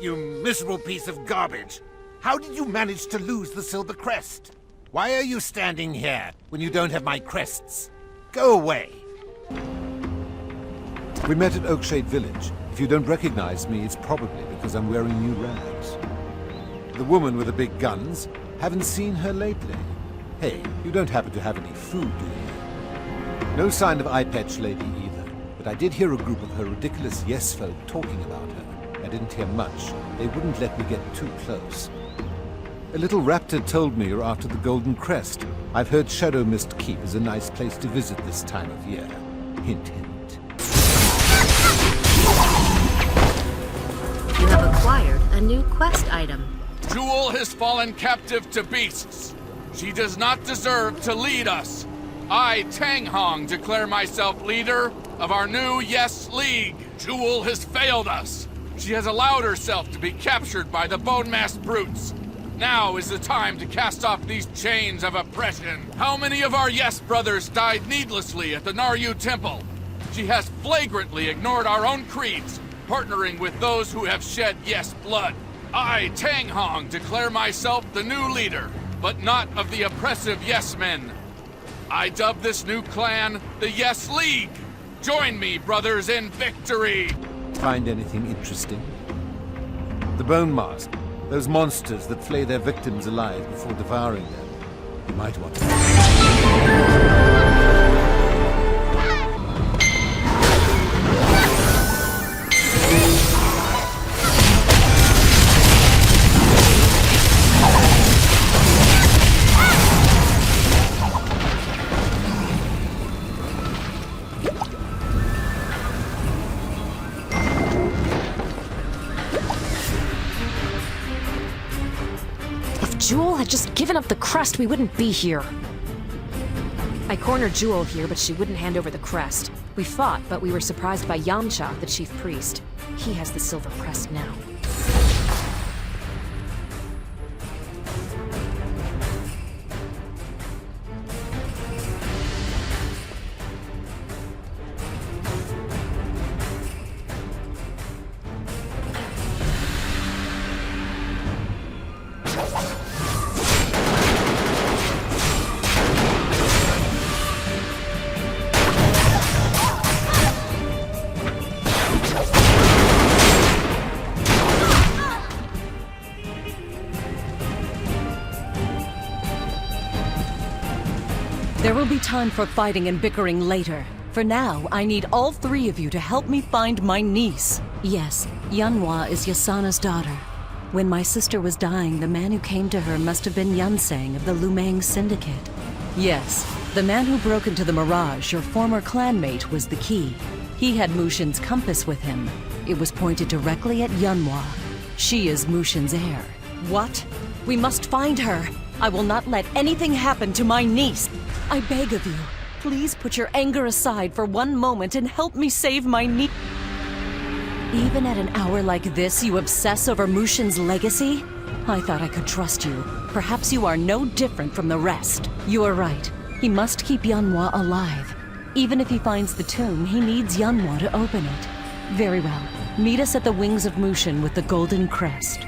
G: You miserable piece of garbage! How did you manage to lose the Silver Crest? Why are you standing here when you don't have my crests? Go away! We met at Oakshade Village. If you don't recognize me, it's probably because I'm wearing new rags. The woman with the big guns, haven't seen her lately. Hey, you don't happen to have any food, do you? No sign of Eye Patch Lady either, but I did hear a group of her ridiculous yes-folk talking about her. I didn't hear much. They wouldn't let me get too close. A little raptor told me you're after the Golden Crest. I've heard Shadow Mist Keep is a nice place to visit this time of year. Hint, hint.
W: You have acquired a new quest item.
S: Jewel has fallen captive to beasts. She does not deserve to lead us. I, Tang Hong, declare myself leader of our new Yes League. Jewel has failed us. She has allowed herself to be captured by the bone-masked brutes. Now is the time to cast off these chains of oppression. How many of our Yes brothers died needlessly at the Naryu Temple? She has flagrantly ignored our own creeds, partnering with those who have shed Yes blood. I, Tang Hong, declare myself the new leader, but not of the oppressive Yes men. I dub this new clan the Yes League. Join me, brothers, in victory!
G: Find anything interesting? The Bone Mask. Those monsters that flay their victims alive before devouring them. You might want to...
M: Jewel had just given up the crest, we wouldn't be here. I cornered Jewel here, but she wouldn't hand over the crest. We fought, but we were surprised by Yamcha, the chief priest. He has the silver crest now.
F: There will be time for fighting and bickering later. For now, I need all three of you to help me find my niece. Yes, Yunhua is Yasana's daughter. When my sister was dying, the man who came to her must have been Yunsang of the Lumang Syndicate. Yes, the man who broke into the Mirage, your former clanmate, was the key. He had Mushin's compass with him. It was pointed directly at Yunhua. She is Mushin's heir. What? We must find her. I will not let anything happen to my niece. I beg of you, please put your anger aside for one moment and help me save my niece. Even at an hour like this, you obsess over Mushin's legacy? I thought I could trust you. Perhaps you are no different from the rest. You are right. He must keep Yunhua alive. Even if he finds the tomb, he needs Yunhua to open it. Very well. Meet us at the wings of Mushin with the Golden Crest.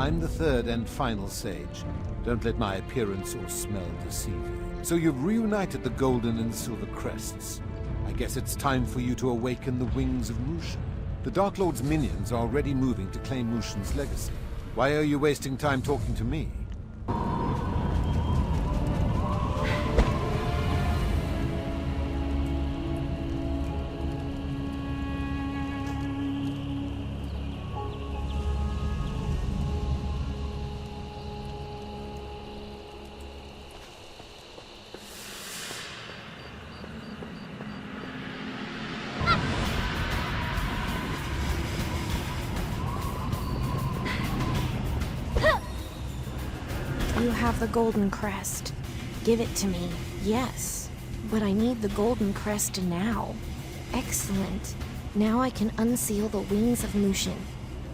G: I'm the third and final sage. Don't let my appearance or smell deceive you. So you've reunited the golden and silver crests. I guess it's time for you to awaken the wings of Mushin. The Dark Lord's minions are already moving to claim Mushin's legacy. Why are you wasting time talking to me?
J: You have the golden crest. Give it to me, yes. But I need the golden crest now. Excellent. Now I can unseal the wings of Mushin.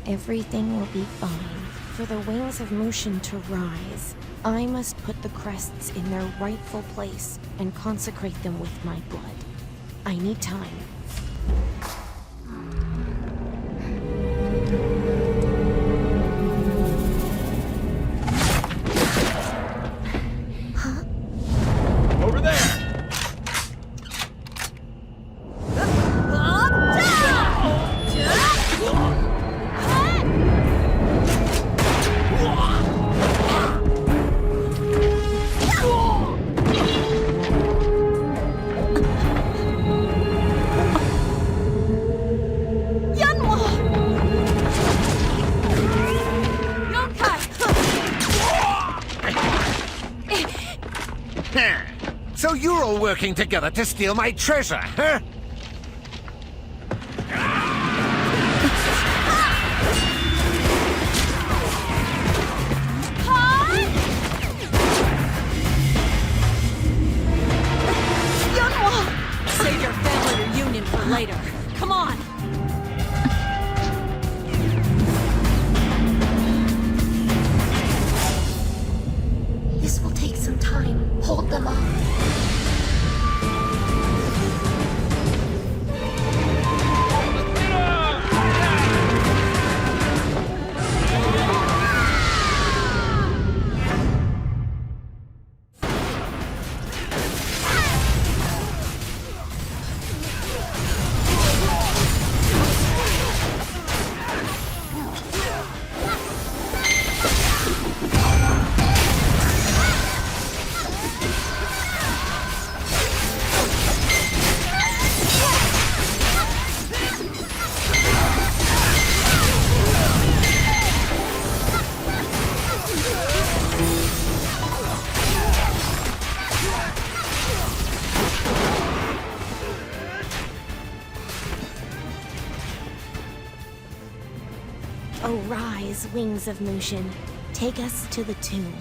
J: Everything will be fine. For the wings of Mushin to rise, I must put the crests in their rightful place and consecrate them with my blood. I need time.
B: Over there!
G: So you're all working together to steal my treasure, huh?
F: Save your family reunion for later. Come on!
J: This will take some time. Hold them off. Oh, rise, wings of Mushin. Take us to the tomb.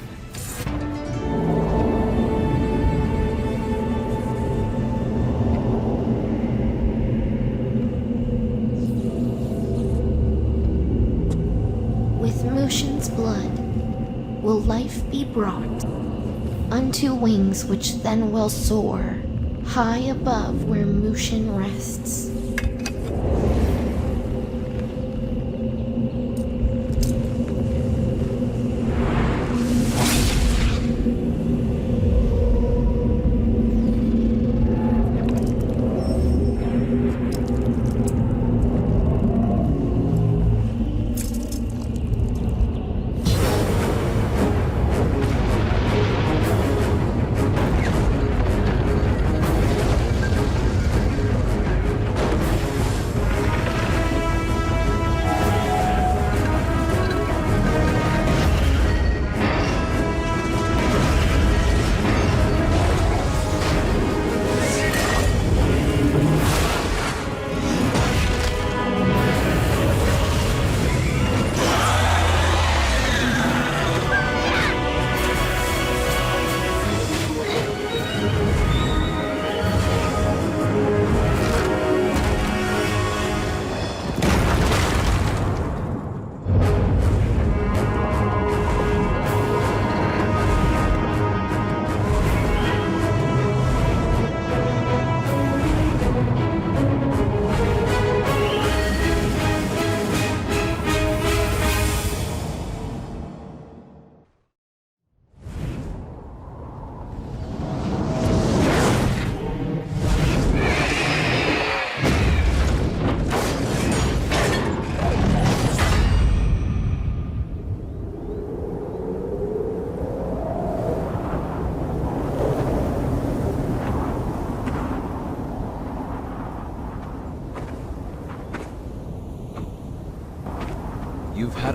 J: With Mushin's blood will life be brought unto wings which then will soar high above where Mushin rests.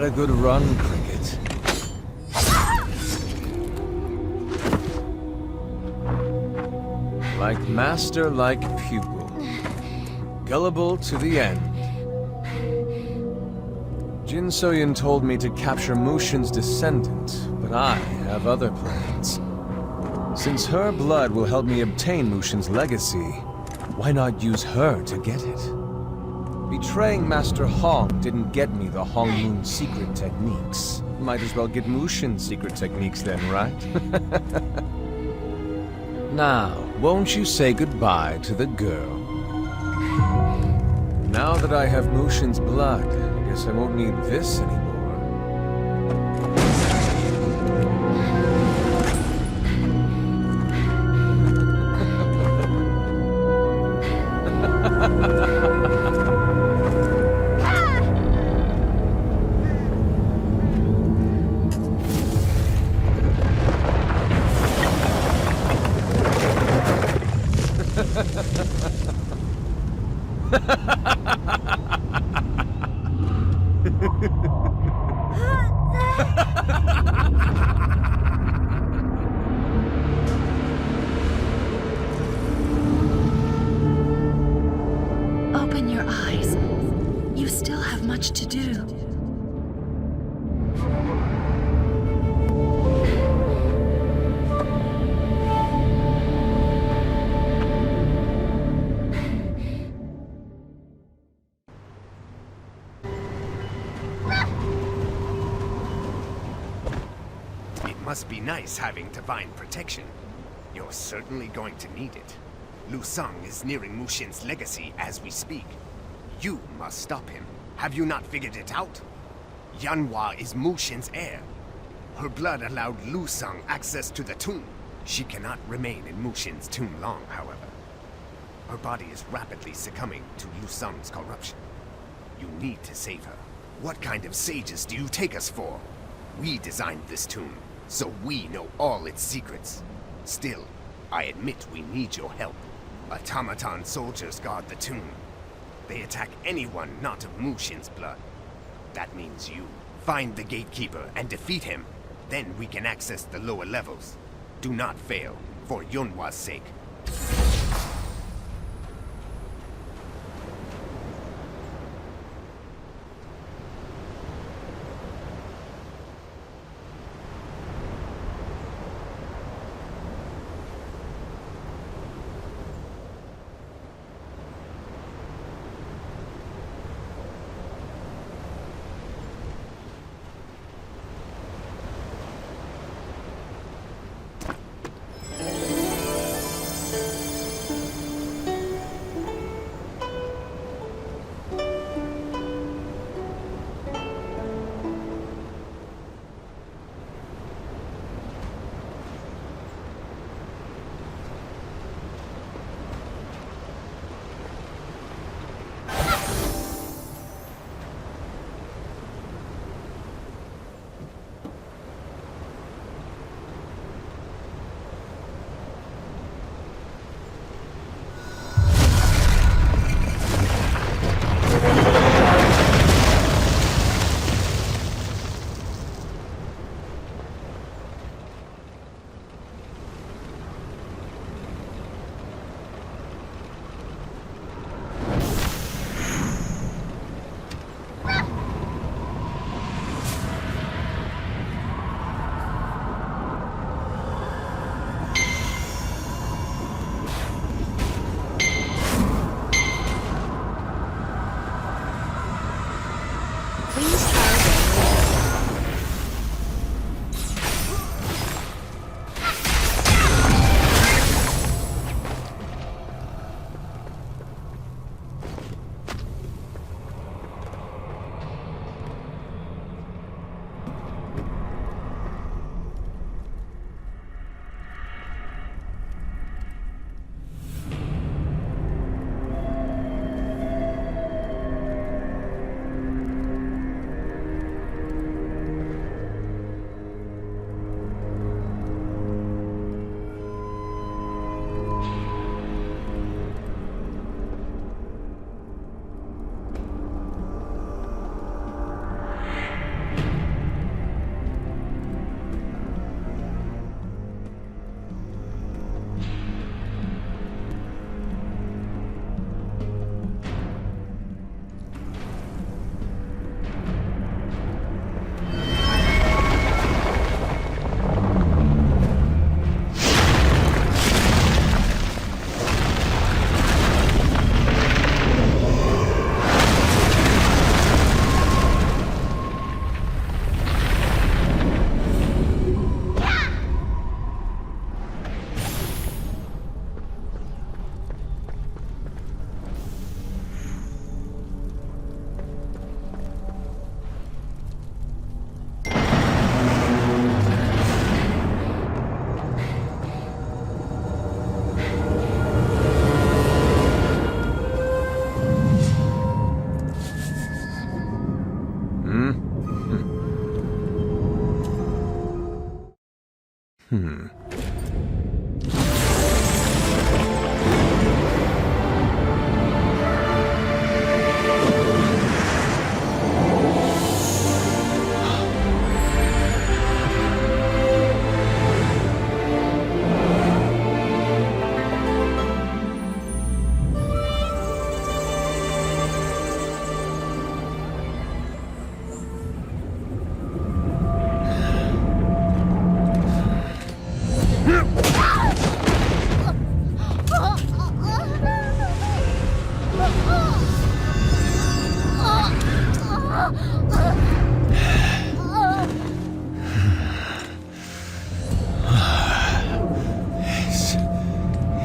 H: Had a good run, Cricket. Like master, like pupil. Gullible to the end. Jin Soyun told me to capture Mushin's descendant, but I have other plans. Since her blood will help me obtain Mushin's legacy, why not use her to get it? Betraying Master Hong didn't get me the Hong Moon secret techniques. Might as well get Mushin's secret techniques then, right? Now, won't you say goodbye to the girl? Now that I have Mushin's blood, I guess I won't need this anymore.
W: Open your eyes. You still have much to do.
C: Must be nice having divine protection. You're certainly going to need it. Lu Sung is nearing Mushin's legacy as we speak. You must stop him. Have you not figured it out? Yanhua is Mushin's heir. Her blood allowed Lu Sung access to the tomb. She cannot remain in Mushin's tomb long, however. Her body is rapidly succumbing to Lu Sung's corruption. You need to save her. What kind of sages do you take us for? We designed this tomb, so we know all its secrets. Still, I admit we need your help. Automaton soldiers guard the tomb. They attack anyone not of Mushin's blood. That means you. Find the gatekeeper and defeat him. Then we can access the lower levels. Do not fail, for Yunhwa's sake.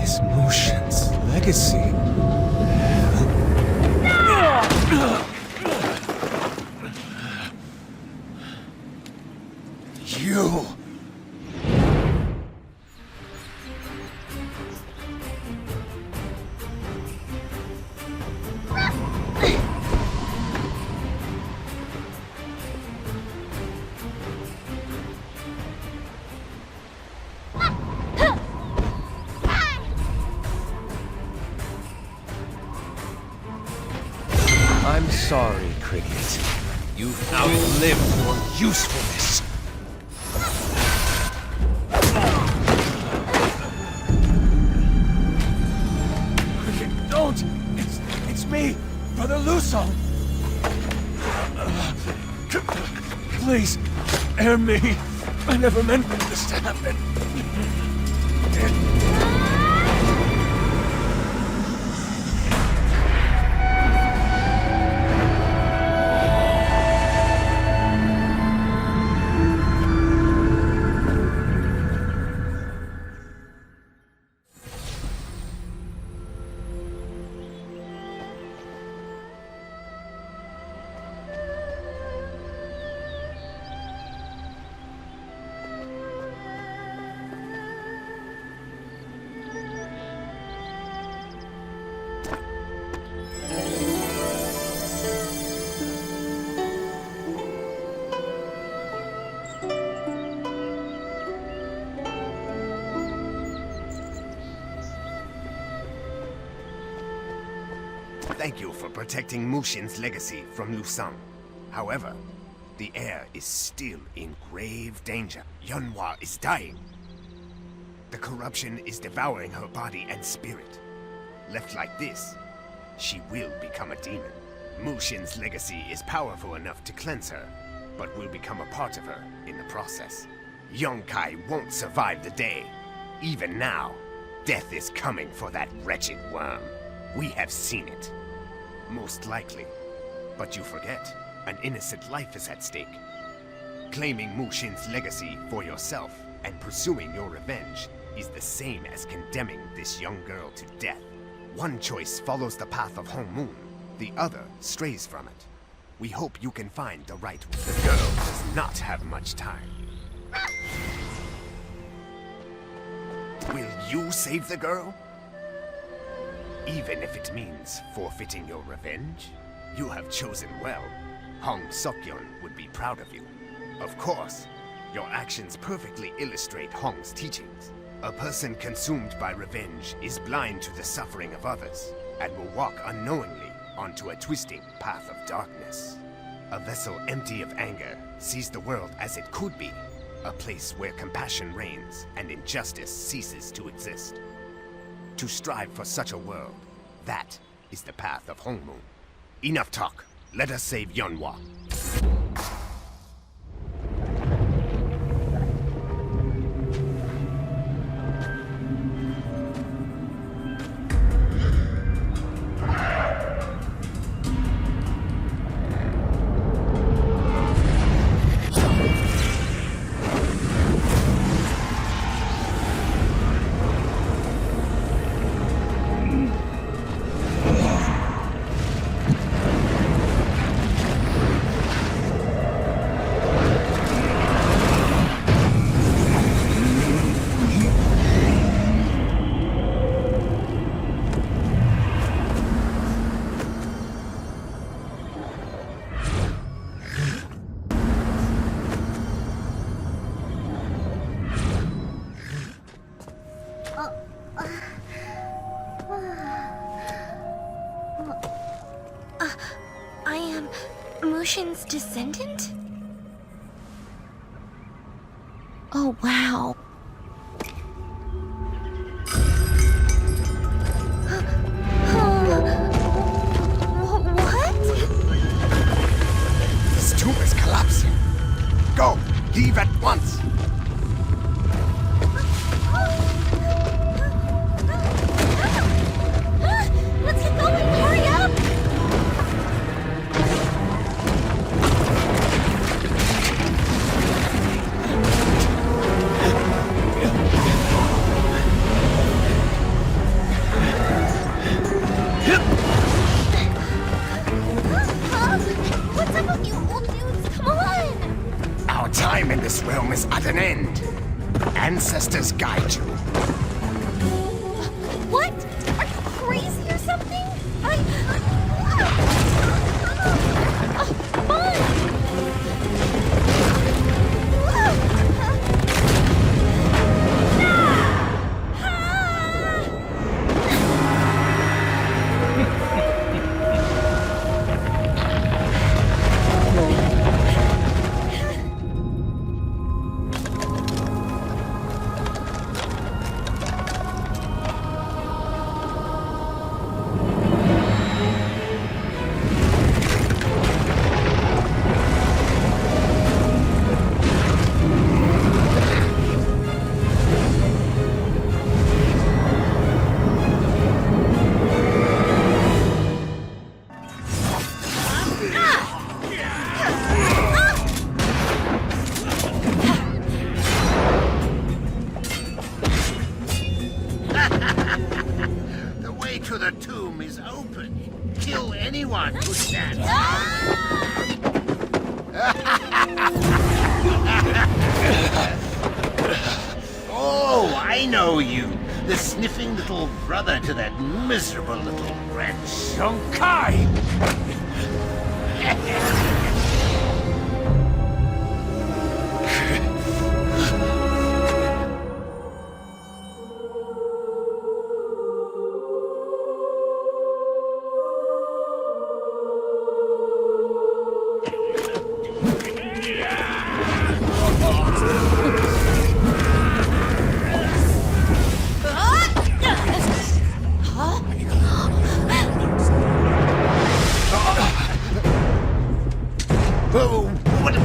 H: His Mushin's legacy. You. I'm sorry, Cricket. You've outlived your usefulness. Cricket, don't! It's me, Brother Lusong. Please, air me. I never meant this to happen.
C: Thank you for protecting Mushin's legacy from Lusang. However, the heir is still in grave danger. Yunhua is dying. The corruption is devouring her body and spirit. Left like this, she will become a demon. Mushin's legacy is powerful enough to cleanse her, but will become a part of her in the process. Yunkai won't survive the day. Even now, death is coming for that wretched worm. We have seen it. Most likely. But you forget, an innocent life is at stake. Claiming Mushin's legacy for yourself and pursuing your revenge is the same as condemning this young girl to death. One choice follows the path of Hong Moon, the other strays from it. We hope you can find the right one. The girl does not have much time. Will you save the girl? Even if it means forfeiting your revenge? You have chosen well. Hong Seokyeon would be proud of you. Of course, your actions perfectly illustrate Hong's teachings. A person consumed by revenge is blind to the suffering of others, and will walk unknowingly onto a twisting path of darkness. A vessel empty of anger sees the world as it could be, a place where compassion reigns and injustice ceases to exist. To strive for such a world, that is the path of Hong Moon. Enough talk. Let us save Yunhua.
J: I am Mushin's descendant? Oh, wow. What?
C: This tomb is collapsing. Go! Leave at once!
J: Let's get going! Hurry up! What's up with you old dudes? Come on!
C: Our time in this realm is at an end. Ancestors guide you.
J: What? Are you crazy or something?
G: The way to the tomb is open. Kill anyone who stands. Oh, I know you. The sniffing little brother to that miserable little wretch.
L: Yong-kai!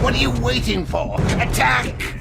G: What are you waiting for? Attack!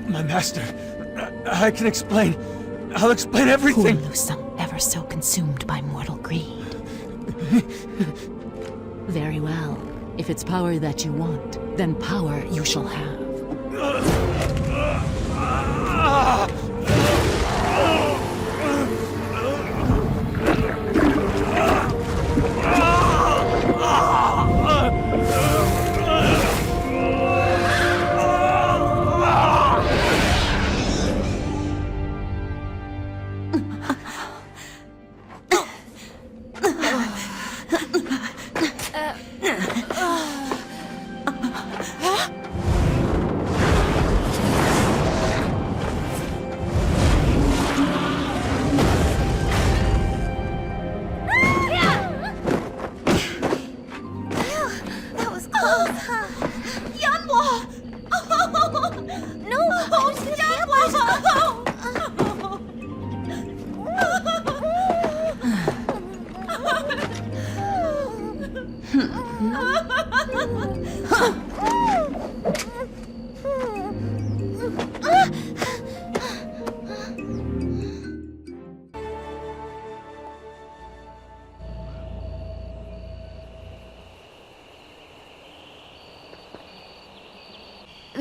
H: My master, I can explain. I'll explain everything.
I: Poor Lusung, ever so consumed by mortal greed.
W: Very well. If it's power that you want, then power you shall have.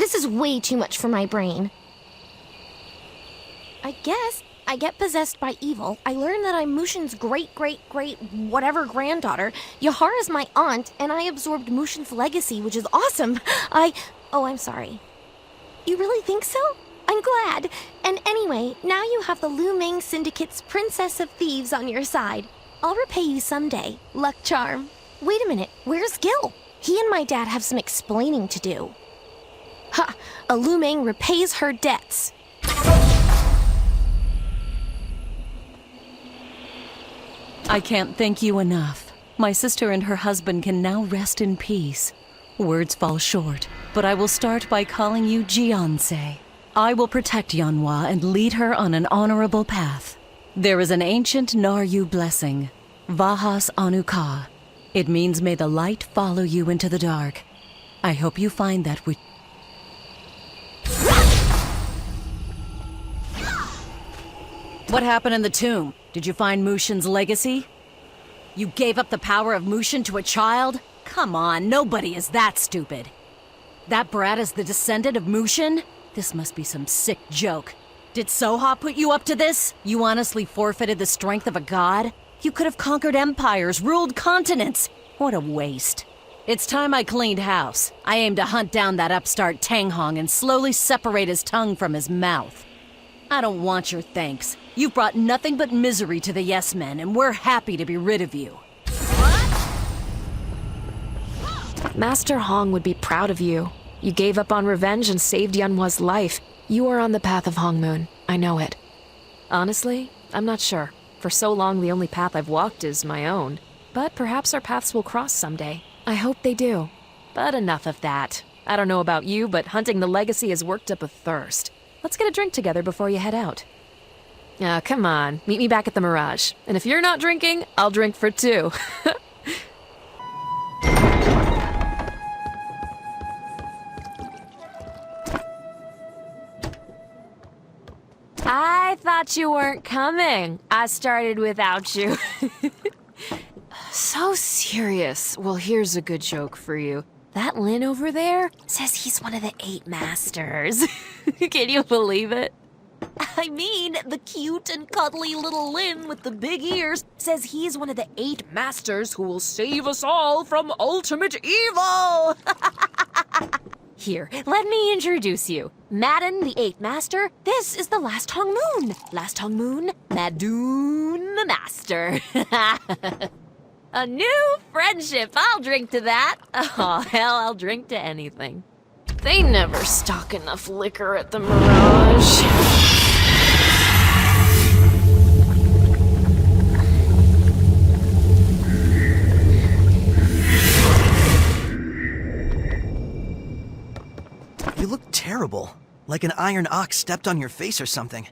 J: This is way too much for my brain. I guess I get possessed by evil. I learn that I'm Mushin's great-great-great-whatever granddaughter. Yahara's my aunt, and I absorbed Mushin's legacy, which is awesome. Oh, I'm sorry. You really think so? I'm glad. And anyway, now you have the Lu Meng Syndicate's Princess of Thieves on your side. I'll repay you someday. Luck charm. Wait a minute, where's Gil? He and my dad have some explaining to do. Ha! A Lu Meng repays her debts.
F: I can't thank you enough. My sister and her husband can now rest in peace. Words fall short, but I will start by calling you Jianse. I will protect Yanhua and lead her on an honorable path. There is an ancient Naryu blessing, Vahas Anuka. It means may the light follow you into the dark. I hope you find that we... What happened in the tomb? Did you find Mushin's legacy? You gave up the power of Mushin to a child? Come on, nobody is that stupid. That brat is the descendant of Mushin? This must be some sick joke. Did Soha put you up to this? You honestly forfeited the strength of a god? You could have conquered empires, ruled continents. What a waste. It's time I cleaned house. I aim to hunt down that upstart Tanghong and slowly separate his tongue from his mouth. I don't want your thanks. You've brought nothing but misery to the Yes Men, and we're happy to be rid of you.
M: Master Hong would be proud of you. You gave up on revenge and saved Yanhua's life. You are on the path of Hongmoon. I know it. Honestly, I'm not sure. For so long, the only path I've walked is my own. But perhaps our paths will cross someday. I hope they do. But enough of that. I don't know about you, but hunting the legacy has worked up a thirst. Let's get a drink together before you head out. Oh, come on. Meet me back at the Mirage. And if you're not drinking, I'll drink for two. I thought you weren't coming. I started without you. So serious. Well, here's a good joke for you. That Lin over there says he's one of the 8 masters. Can you believe it? I mean, the cute and cuddly little Lin with the big ears says he's one of the 8 masters who will save us all from ultimate evil. Here, let me introduce you. Madden, the 8th Master. This is the Last Hongmoon. Last Hongmoon, Madoon the Master. A new friendship. I'll drink to that. Oh, hell, I'll drink to anything. They never stock enough liquor at the Mirage.
Q: You look terrible. Like an iron ox stepped on your face or something.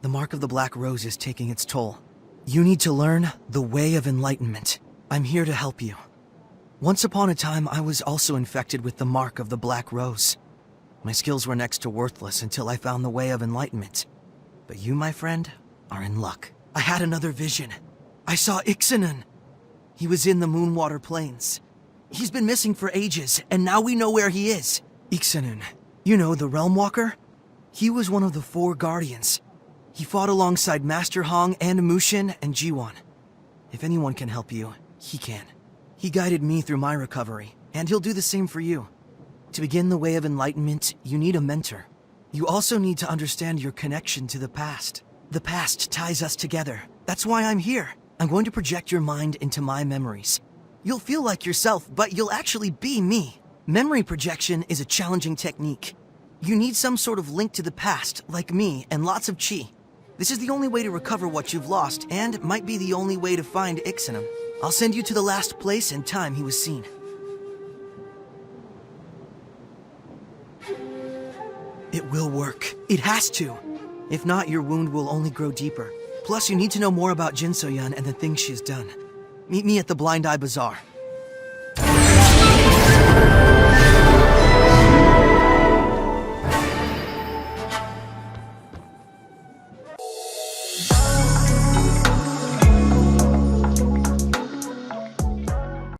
Q: The mark of the Black Rose is taking its toll. You need to learn the way of enlightenment. I'm here to help you. Once upon a time, I was also infected with the mark of the Black Rose. My skills were next to worthless until I found the way of enlightenment. But you, my friend, are in luck. I had another vision. I saw Ixanan. He was in the Moonwater Plains. He's been missing for ages, and now we know where he is. Ixanan, you know, the Realm Walker? He was one of the 4 Guardians. He fought alongside Master Hong and Mushin and Jiwan. If anyone can help you, he can. He guided me through my recovery, and he'll do the same for you. To begin the way of enlightenment, you need a mentor. You also need to understand your connection to the past. The past ties us together. That's why I'm here. I'm going to project your mind into my memories. You'll feel like yourself, but you'll actually be me. Memory projection is a challenging technique. You need some sort of link to the past, like me, and lots of chi. This is the only way to recover what you've lost, and might be the only way to find Ixanan. I'll send you to the last place and time he was seen. It will work. It has to. If not, your wound will only grow deeper. Plus, you need to know more about Jin So-yeon and the things she's done. Meet me at the Blind Eye Bazaar.